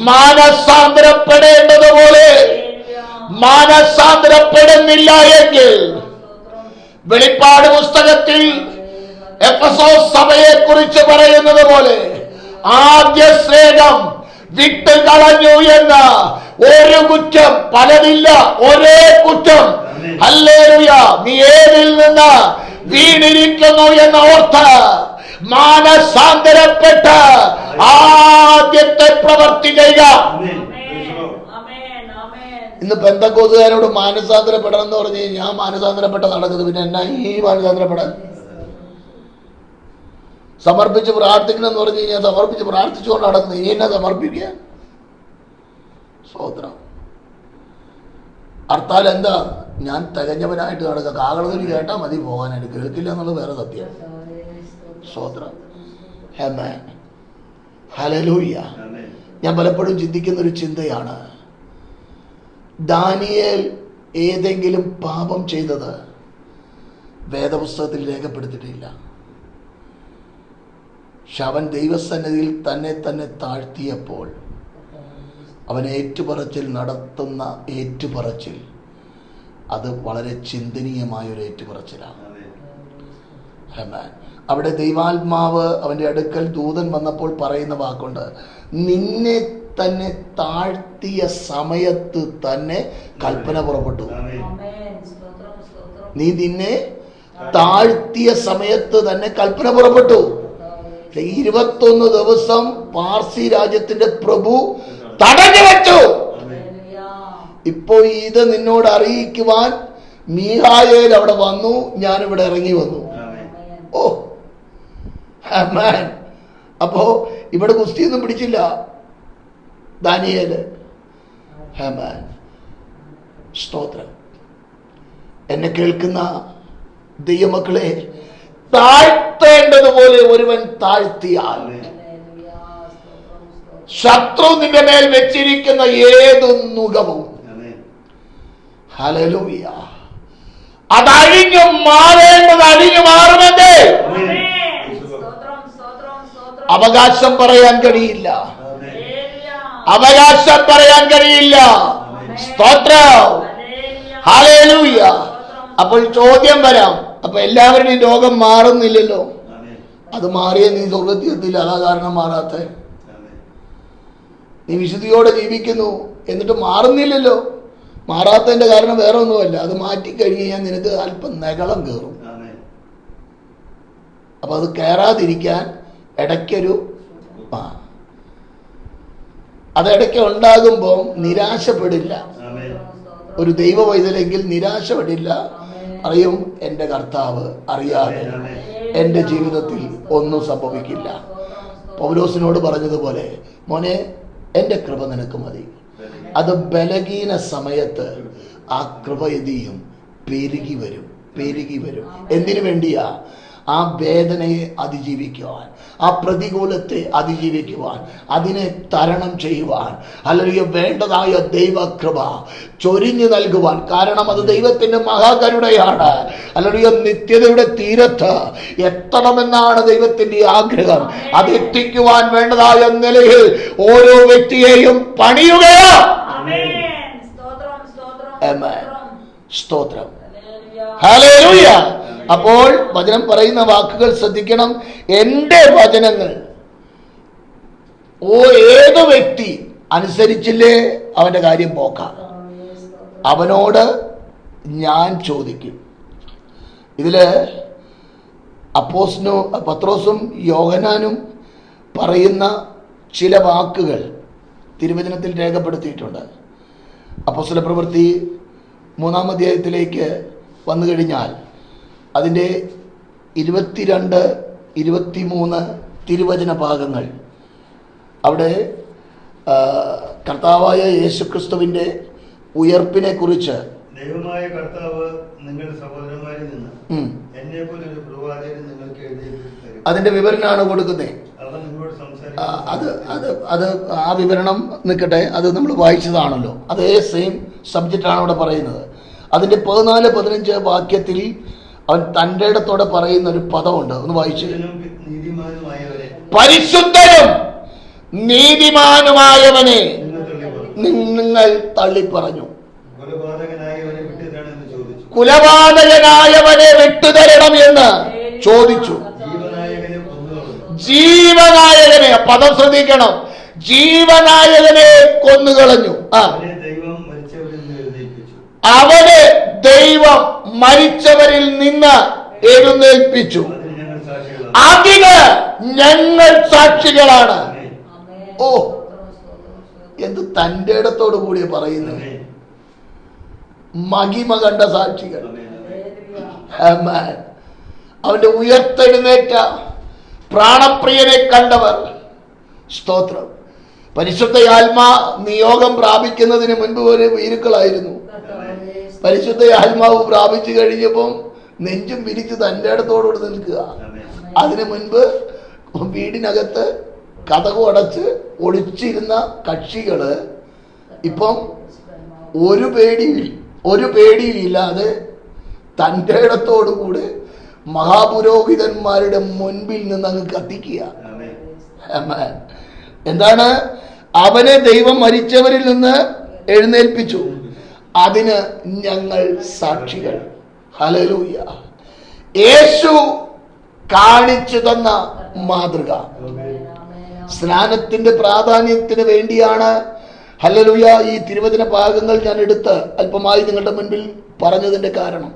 മാനസാന്തരപ്പെടേണ്ടതുപോലെ മാനസാന്തരപ്പെടുന്നില്ല എങ്കിൽ വെളിപ്പാട് പുസ്തകത്തിൽ എഫെസോസ് സഭയെ കുറിച്ച് പറയുന്നത് പോലെ ആദ്യ സ്നേഹം വിട്ട് കളഞ്ഞു എന്ന ഒരു കുറ്റം, പലതില്ല, ഒരേ കുറ്റം. ഹല്ലേലൂയ. നീ ഏതിൽ നിന്ന് വീണിരിക്കുന്നു എന്ന് ഓർത്ത് മാനസാന്തരപ്പെട്ട് ആദ്യത്തെ പ്രവൃത്തി ചെയ്യുക. ഇന്ന് പെന്തക്കോസുകാരോട് മാനസാന്തരപ്പെടണം എന്ന് പറഞ്ഞ് ഞാൻ മാനസാന്തരപ്പെട്ട നടക്കുന്നത്, പിന്നെ എന്നാ ഈ മാനസാന്തരപ്പെടാൻ? സമർപ്പിച്ച് പ്രാർത്ഥിക്കണം എന്ന് പറഞ്ഞു കഴിഞ്ഞാൽ സമർപ്പിച്ച് പ്രാർത്ഥിച്ചുകൊണ്ട് നടക്കുന്നത്, ഇനി എന്നെ സമർപ്പിക്കുക. സ്തോത്രം. അർത്ഥാൽ എന്താ? ഞാൻ തികഞ്ഞവനായിട്ട് നടക്കുക. കാകളത്തിൽ കേട്ടാൽ മതി പോകാനായിട്ട്, കേൾക്കില്ല എന്നുള്ളത് വേറെ സത്യം. സ്തോത്രം. ആമേൻ. ഹല്ലേലൂയ. ഞാൻ പലപ്പോഴും ചിന്തിക്കുന്ന ഒരു ചിന്തയാണ്, ദാനിയേൽ ഏതെങ്കിലും പാപം ചെയ്തത് വേദപുസ്തകത്തിൽ രേഖപ്പെടുത്തിയിട്ടില്ല. പക്ഷെ അവൻ ദൈവസന്നിധിയിൽ തന്നെ താഴ്ത്തിയപ്പോൾ അവൻ ഏറ്റുപറച്ചിൽ നടത്തുന്ന ഏറ്റുപറച്ചിൽ അത് വളരെ ചിന്തനീയമായൊരു ഏറ്റുപറച്ചിലാണ്. അവിടെ ദൈവാത്മാവ് അവൻ്റെ അടുക്കൽ ദൂതൻ വന്നപ്പോൾ പറയുന്ന വാക്കുണ്ട്, നിന്നെ തന്നെ താഴ്ത്തിയ സമയത്ത് തന്നെ കൽപ്പന പുറപ്പെട്ടു. നീ നിന്നെ താഴ്ത്തിയ സമയത്ത് തന്നെ കൽപ്പന പുറപ്പെട്ടു. 21 ദിവസം പാർസി രാജ്യത്തിന്റെ പ്രഭു തടഞ്ഞു വെച്ചു. ഇപ്പോ ഇത് നിന്നോട് അറിയിക്കുവാൻ മീഖായേൽ അവിടെ വന്നു, ഞാനിവിടെ ഇറങ്ങി വന്നു. ഓ ആമേൻ. അപ്പോ ഇവിടെ കുസ്തിയൊന്നും പിടിച്ചില്ല ദാനിയേല്. ആമേൻ. സ്തോത്രം. എന്നെ കേൾക്കുന്ന ദൈവമക്കളെ, താഴ്ത്തേണ്ടതുപോലെ ഒരുവൻ താഴ്ത്തിയാൽ ശത്രു നിന്റെ മേൽ വെച്ചിരിക്കുന്ന ഏതു നുകവും ഹല്ലേലൂയ അതഴിഞ്ഞു മാറേണ്ടത് അഴിഞ്ഞു മാറുമെന്നേ. അവകാശം പറയാൻ കഴിയില്ല, അവകാശം പറയാൻ കഴിയില്ല. സ്തോത്രം. ഹല്ലേലൂയ. അപ്പോൾ ചോദ്യം വരാം, അപ്പൊ എല്ലാവരുടെയും രോഗം മാറുന്നില്ലല്ലോ. അത് മാറിയ നീ സ്വർഗത്തിൽ, അതാ കാരണം മാറാത്ത. നീ വിശുദ്ധിയോടെ ജീവിക്കുന്നു എന്നിട്ട് മാറുന്നില്ലല്ലോ. മാറാത്തതിന്റെ കാരണം വേറെ ഒന്നുമല്ല, അത് മാറ്റിക്കഴിഞ്ഞാൽ നിനക്ക് അല്പം നഗളം കയറും. അപ്പൊ അത് കയറാതിരിക്കാൻ ഇടയ്ക്കൊരു അതിടയ്ക്ക് ഉണ്ടാകുമ്പോൾ നിരാശപ്പെടില്ല. ഒരു ദൈവ വൈതലെങ്കിൽ നിരാശപ്പെടില്ല. അറിയും, എൻ്റെ കർത്താവ് അറിയാതെ എൻ്റെ ജീവിതത്തിൽ ഒന്നും സംഭവിക്കില്ല. പൗലോസിനോട് പറഞ്ഞതുപോലെ, മോനെ എൻ്റെ കൃപ നിനക്ക് മതി. അത് ബലഹീന സമയത്ത് ആ കൃപയതിയും പെരുകി വരും. എന്തിനു വേണ്ടിയാ? ആ വേദനയെ അതിജീവിക്കുവാൻ, ആ പ്രതികൂലത്തെ അതിജീവിക്കുവാൻ, അതിനെ തരണം ചെയ്യുവാൻ, അല്ലെങ്കിൽ വേണ്ടതായ ദൈവകൃപ ചൊരിഞ്ഞു നൽകുവാൻ. കാരണം അത് ദൈവത്തിന്റെ മഹാകരുണയാണ്. അല്ലെങ്കിൽ നിത്യതയുടെ തീരത്ത് എത്തണമെന്നാണ് ദൈവത്തിന്റെ ആഗ്രഹം. അത് എത്തിക്കുവാൻ വേണ്ടതായ നിലയിൽ ഓരോ വ്യക്തിയെയും പണിയുകയോ. സ്തോത്രം. ഹല്ലേലൂയ. അപ്പോൾ വചനം പറയുന്ന വാക്കുകൾ ശ്രദ്ധിക്കണം. എൻ്റെ വചനങ്ങൾ ഏത് വ്യക്തി അനുസരിച്ചില്ലേ അവന്റെ കാര്യം പോക്കാം. അവനോട് ഞാൻ ചോദിക്കും. ഇതില് പത്രോസും യോഹന്നാനും പറയുന്ന ചില വാക്കുകൾ തിരുവചനത്തിൽ രേഖപ്പെടുത്തിയിട്ടുണ്ട്. അപ്പോസ്തല പ്രവൃത്തി 3-ാം അധ്യായത്തിലേക്ക് വന്നു കഴിഞ്ഞാൽ അതിൻ്റെ 22-23 തിരുവചന ഭാഗങ്ങൾ, അവിടെ കർത്താവായ യേശുക്രിസ്തുവിൻ്റെ ഉയർപ്പിനെ കുറിച്ച് ദൈവമായ കർത്താവ് നിങ്ങളുടെ സഹോദരന്മാരിൽ നിന്ന് എന്നെപ്പോലെ ഒരു പ്രവാചകനെ നിങ്ങൾക്ക് എഴുതി തരും. അതിന്റെ വിവരണമാണ് കൊടുക്കുന്നത്. അവൻ നിങ്ങളോട് അത് ആ വിവരണം നിൽക്കട്ടെ, അത് നമ്മൾ വായിച്ചതാണല്ലോ. അതേ സെയിം സബ്ജക്റ്റാണ് അവിടെ പറയുന്നത്. അതിന്റെ 14-15 വാക്യത്തിൽ അവൻ തൻ്റെ ഇടത്തോടെ പറയുന്ന ഒരു പദമുണ്ട്, ഒന്ന് വായിച്ചു. പരിശുദ്ധനും നീതിമാനുമായവനെ നിങ്ങൾ തള്ളിപ്പറഞ്ഞു. കുലപാതകനായവനെ വിട്ടുതരണം എന്ന് ചോദിച്ചു. ജീവനായകനെ, പദം ശ്രദ്ധിക്കണം, ജീവനായകനെ കൊന്നുകളഞ്ഞു. അവനെ ദൈവം മരിച്ചവരിൽ നിന്ന് എഴുന്നേൽപ്പിച്ചു. അതിന് ഞങ്ങൾ സാക്ഷികളാണ്. ഓ, എന്ത് തൻ്റെ ഇടത്തോടു കൂടി പറയുന്നത്. മഹിമ കണ്ട സാക്ഷികൾ. അവന്റെ ഉയർത്തെഴുന്നേറ്റ പ്രാണപ്രിയനെ കണ്ടവർ. സ്തോത്രം. പരിശുദ്ധ ആത്മാ നിയോഗം പ്രാപിക്കുന്നതിന് മുൻപ് ഒരു വീരുക്കളായിരുന്നു. പരിശുദ്ധ ആത്മാവ് പ്രാപിച്ചു കഴിഞ്ഞപ്പം നെഞ്ചും വിരിച്ച് തൻ്റെ ഇടത്തോടുകൂടി നിൽക്കുക. അതിനു മുൻപ് വീടിനകത്ത് കതകു അടച്ച് ഒളിച്ചിരുന്ന കക്ഷികള് ഇപ്പം ഒരു പേടിയില്ലാതെ തൻ്റെ ഇടത്തോടുകൂടി മഹാപുരോഹിതന്മാരുടെ മുൻപിൽ നിന്ന് അങ്ങ് കത്തിക്കുക. എന്താണ്? അവനെ ദൈവം മരിച്ചവരിൽ നിന്ന് എഴുന്നേൽപ്പിച്ചു. അതിന് ഞങ്ങൾ സാക്ഷികൾ. ഹല്ലേലൂയ. യേശു കാണിച്ചു തന്ന മാതൃക. സ്നാനത്തിന്റെ പ്രാധാന്യത്തിന് വേണ്ടിയാണ് ഹല്ലേലൂയ ഈ തിരുവചന ഭാഗങ്ങൾ ഞാൻ എടുത്ത് അല്പമായി നിങ്ങളുടെ മുൻപിൽ പറഞ്ഞതിന്റെ കാരണം,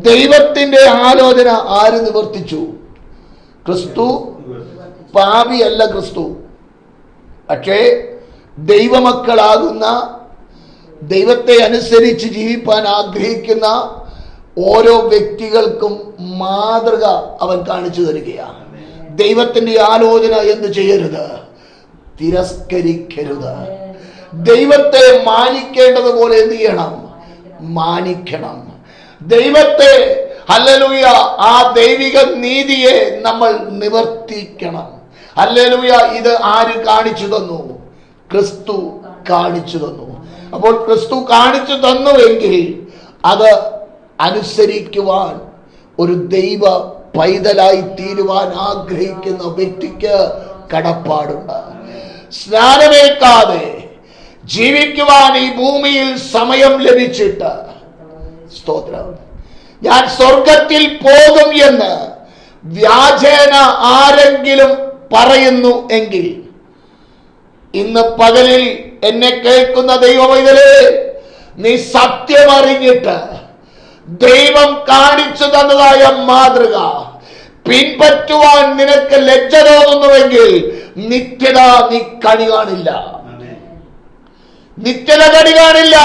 ദൈവത്തിന്റെ ആലോചന ആര് നിവർത്തിച്ചു? ക്രിസ്തു. പാപിയല്ല ക്രിസ്തു. പക്ഷേ ദൈവമക്കളാകുന്ന, ദൈവത്തെ അനുസരിച്ച് ജീവിപ്പാൻ ആഗ്രഹിക്കുന്ന ഓരോ വ്യക്തികൾക്കും മാതൃക അവൻ കാണിച്ചു തരികയാണ്. ദൈവത്തിന്റെ ആലോചന എന്ത് ചെയ്യരുത്? തിരസ്കരിക്കരുത്. ദൈവത്തെ മാനിക്കേണ്ടതുപോലെ എന്ത് ചെയ്യണം? മാനിക്കണം. ദൈവത്തെ ഹല്ലേലൂയ, ആ ദൈവിക നീതിയെ നമ്മൾ നിവർത്തിക്കണം. ഹല്ലേലൂയ. ഇത് ആര് കാണിച്ചു തന്നു? ക്രിസ്തു കാണിച്ചു തന്നു. അപ്പോൾ ക്രിസ്തു കാണിച്ചു തന്നുവെങ്കിൽ അത് അനുസരിക്കുവാൻ ഒരു ദൈവ പൈതലായി തീരുവാൻ ആഗ്രഹിക്കുന്ന വ്യക്തിക്ക് കടപ്പാടുണ്ട്. സ്നാനമേൽക്കാതെ ജീവിക്കുവാൻ ഈ ഭൂമിയിൽ സമയം ലഭിച്ചിട്ട്, സ്തോത്രം, ഞാൻ സ്വർഗത്തിൽ പോകും എന്ന് വ്യാജേന ആരെങ്കിലും പറയുന്നു എങ്കിൽ, ഇന്ന് പകലിൽ എന്നെ കേൾക്കുന്ന ദൈവമൈതലേ, നീ സത്യമറിഞ്ഞിട്ട് ദൈവം കാണിച്ചു തന്നതായ മാതൃക പിൻപറ്റുവാൻ നിനക്ക് ലജ്ജ തോന്നുന്നുവെങ്കിൽ നിത്യത നീ കണി കാണില്ല. നിത്യത കണി കാണില്ല.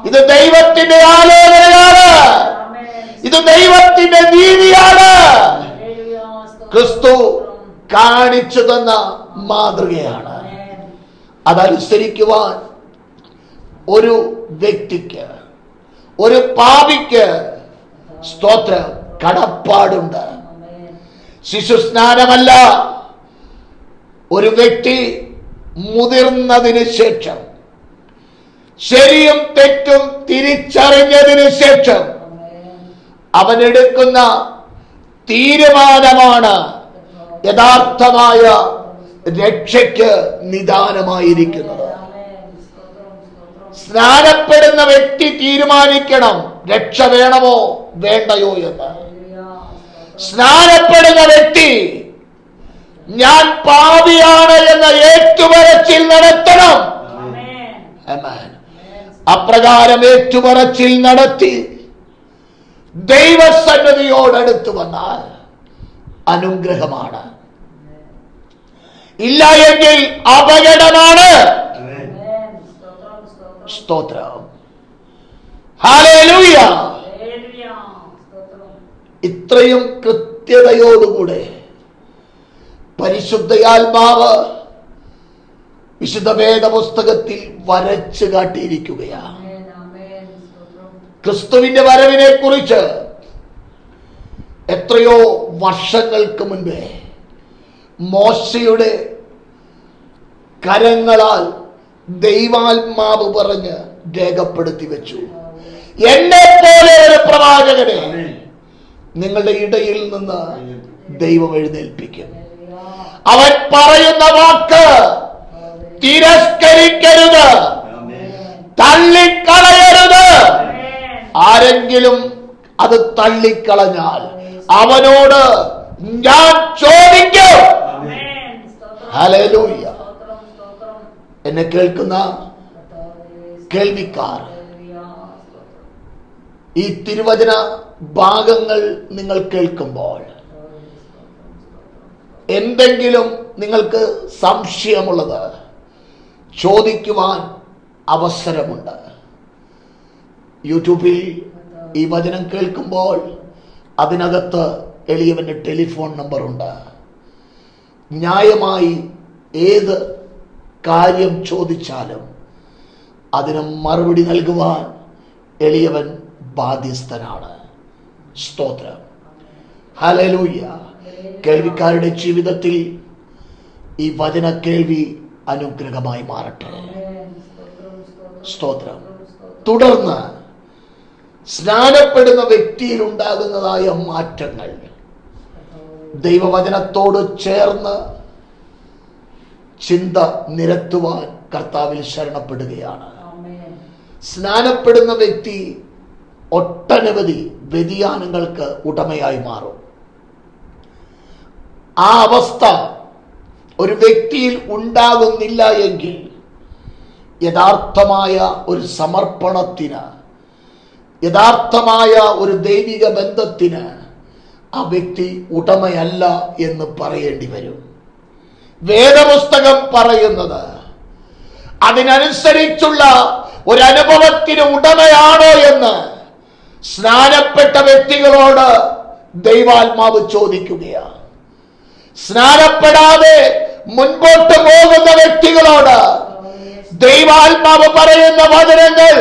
ഇത് ദൈവത്തിന്റെ ആലോചനയാണ്. ഇത് ദൈവത്തിന്റെ നീതിയാണ്. ക്രിസ്തു കാണിച്ചു തന്ന മാതൃകയാണ്. അതനുസരിക്കുവാൻ ഒരു വ്യക്തിക്ക്, ഒരു പാപിക്ക്, സ്തോത്രം, കടപ്പാടുണ്ട്. ശിശുസ്നാനമല്ല. ഒരു വ്യക്തി മുതിർന്നതിന് ശേഷം, ശരിയും തെറ്റും തിരിച്ചറിഞ്ഞതിന് ശേഷം അവനെടുക്കുന്ന തീരുമാനമാണ് യഥാർത്ഥമായ രക്ഷയ്ക്ക് നിദാനമായിരിക്കുന്നത്. സ്നാനപ്പെടുന്ന വ്യക്തി തീരുമാനിക്കണം രക്ഷ വേണമോ വേണ്ടയോ എന്ന്. സ്നാനപ്പെടുന്ന വ്യക്തി ഞാൻ പാപിയാണ് എന്ന ഏറ്റുപറച്ചിൽ നടത്തണം. അപ്രകാരം ഏറ്റുപറച്ചിൽ നടത്തി ദൈവസന്നിധിയോടടുത്തു വന്നാൽ അനുഗ്രഹമാണ്, ഇല്ല എങ്കിൽ അപകടമാണ്. സ്തോത്രം. ഹല്ലേലൂയ. ഇത്രയും കൃത്യതയോടുകൂടെ പരിശുദ്ധയാത്മാവ് വിശുദ്ധ വേദപുസ്തകത്തിൽ വരച്ചു കാട്ടിയിരിക്കുകയാണ്. ക്രിസ്തുവിന്റെ വരവിനെ കുറിച്ച് എത്രയോ വർഷങ്ങൾക്ക് മുൻപേ മോശയുടെ കരങ്ങളാൽ ദൈവാത്മാവ് പറഞ്ഞ് രേഖപ്പെടുത്തി വെച്ചു. എന്നെ പോലെ ഒരു പ്രവാചകനെ നിങ്ങളുടെ ഇടയിൽ നിന്ന് ദൈവം എഴുന്നേൽപ്പിക്കും. അവൻ പറയുന്ന വാക്ക് തിരസ്കരിക്കരുത്, തള്ളിക്കളയരുത്. ആരെങ്കിലും അത് തള്ളിക്കളഞ്ഞാൽ അവനോട് ഞാൻ ചോദിക്കും. ഹല്ലേലൂയ. എന്നെ കേൾക്കുന്ന കേൾവിക്കാർ, ഈ തിരുവചന ഭാഗങ്ങൾ നിങ്ങൾ കേൾക്കുമ്പോൾ എന്തെങ്കിലും നിങ്ങൾക്ക് സംശയമുള്ളത് ചോദിക്കുവാൻ അവസരമുണ്ട്. യൂട്യൂബിൽ ഈ വചനം കേൾക്കുമ്പോൾ അതിനകത്ത് എളിയവന്റെ ടെലിഫോൺ നമ്പറുണ്ട്. ന്യായമായി ഏത് കാര്യം ചോദിച്ചാലും അതിന് മറുപടി നൽകുവാൻ എളിയവൻ ബാധ്യസ്ഥനാണ്. സ്തോത്രം. ഹല്ലേലൂയ. കേൾവിക്കാരുടെ ജീവിതത്തിൽ ഈ വചന കേൾവി അനുഗ്രഹമായി മാറട്ടെ. സ്തോത്രം. തുടർന്ന് സ്നാനപ്പെടുന്ന വ്യക്തിയിൽ ഉണ്ടാകുന്നതായ മാറ്റങ്ങൾ ദൈവവചനത്തോട് ചേർന്ന് ചിന്ത നിരത്തുവാൻ കർത്താവിൽ ശരണപ്പെടുകയാണ്. സ്നാനപ്പെടുന്ന വ്യക്തി ഒട്ടനവധി വ്യതിയാനങ്ങൾക്ക് ഉടമയായി മാറും. ആ അവസ്ഥ ഒരു വ്യക്തിയിൽ ഉണ്ടാകുന്നില്ല എങ്കിൽ യഥാർത്ഥമായ ഒരു സമർപ്പണത്തിന്, യഥാർത്ഥമായ ഒരു ദൈവിക ബന്ധത്തിന് ആ വ്യക്തി ഉടമയല്ല എന്ന് പറയേണ്ടി വരും. വേദപുസ്തകം പറയുന്നത് അതിനനുസരിച്ചുള്ള ഒരു അനുഭവത്തിന് ഉടമയാണോ എന്ന് സ്നാനപ്പെട്ട വ്യക്തികളോട് ദൈവാത്മാവ് ചോദിക്കുകയാണ്. സ്നാനപ്പെടാതെ മുൻപോട്ട് പോകുന്ന വ്യക്തികളോട് ദൈവാത്മാവ് പറയുന്ന വചനങ്ങൾ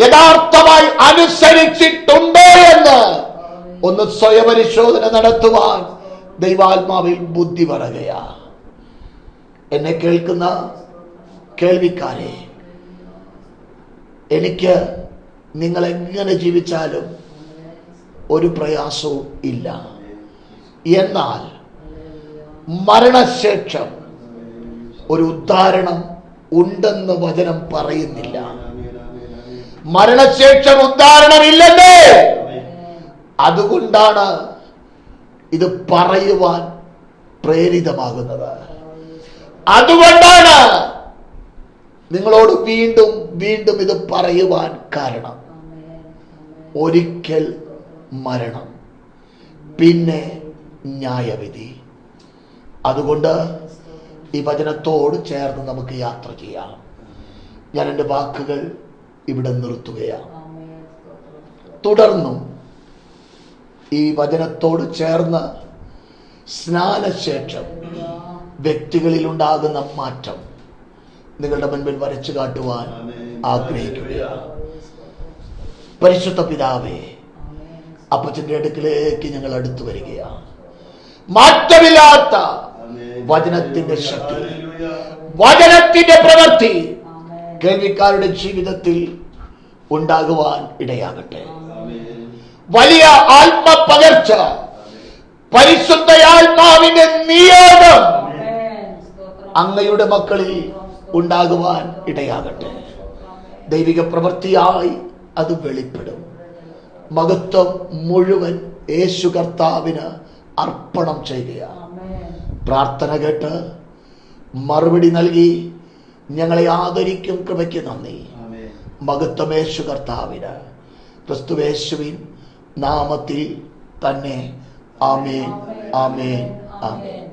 യഥാർത്ഥമായി അനുസരിച്ചിട്ടുണ്ടോ എന്ന് ഒന്ന് സ്വയപരിശോധന നടത്തുവാൻ ദൈവാത്മാവിൽ ബുദ്ധി പറയുകയാ. എന്നെ കേൾക്കുന്ന കേൾവിക്കാരെ, എനിക്ക് നിങ്ങൾ എങ്ങനെ ജീവിച്ചാലും ഒരു പ്രയാസവും ഇല്ല. എന്നാൽ മരണശേഷം ഒരു ഉദ്ധാരണം ഉണ്ടെന്ന് വചനം പറയുന്നില്ല. മരണശേഷം ഉദ്ധാരണമില്ലെന്നേ. അതുകൊണ്ടാണ് ഇത് പറയുവാൻ പ്രേരിതമാകുന്നത്. അതുകൊണ്ടാണ് നിങ്ങളോട് വീണ്ടും വീണ്ടും ഇത് പറയുവാൻ കാരണം. ഒരിക്കൽ മരണം, പിന്നെ ന്യായവിധി. അതുകൊണ്ട് ഈ വചനത്തോട് ചേർന്ന് നമുക്ക് യാത്ര ചെയ്യാം. ഞാൻ എൻ്റെ വാക്കുകൾ ഇവിടെ നിർത്തുകയാണ്. തുടർന്നും ഈ വചനത്തോട് ചേർന്ന് സ്നാനശേഷം വ്യക്തികളിൽ ഉണ്ടാകുന്ന മാറ്റം നിങ്ങളുടെ മുൻപിൽ വരച്ചു കാട്ടുവാൻ ആഗ്രഹിക്കുകയാണ്. പരിശുദ്ധ പിതാവേ, അപ്പച്ചൻ്റെ അടുക്കിലേക്ക് ഞങ്ങൾ അടുത്തു വരികയാണ്. മാറ്റമില്ലാത്ത വചനത്തിന്റെ ശക്തി, വചനത്തിന്റെ പ്രവൃത്തി കേൾവിക്കാരുടെ ജീവിതത്തിൽ ഉണ്ടാകുവാൻ ഇടയാകട്ടെ. വലിയ ആത്മപകർച്ച, പരിശുദ്ധയാത്മാവിന്റെ നിയോഗം അങ്ങയുടെ മക്കളിൽ ഉണ്ടാകുവാൻ ഇടയാകട്ടെ. ദൈവിക പ്രവൃത്തിയായി അത് വെളിപ്പെടും. മഹത്വം മുഴുവൻ യേശു കർത്താവിന് അർപ്പണം ചെയ്യുകയാണ്. പ്രാർത്ഥന കേട്ട് മറുപടി നൽകി ഞങ്ങളെ ആദരിക്കും കൃപയ്ക്ക് നന്ദി. മഹത്വം യേശു കർത്താവിന്. ക്രിസ്തുയേശുവിൻ നാമത്തിൽ തന്നെ. ആമേൻ, ആമേൻ, ആമേൻ.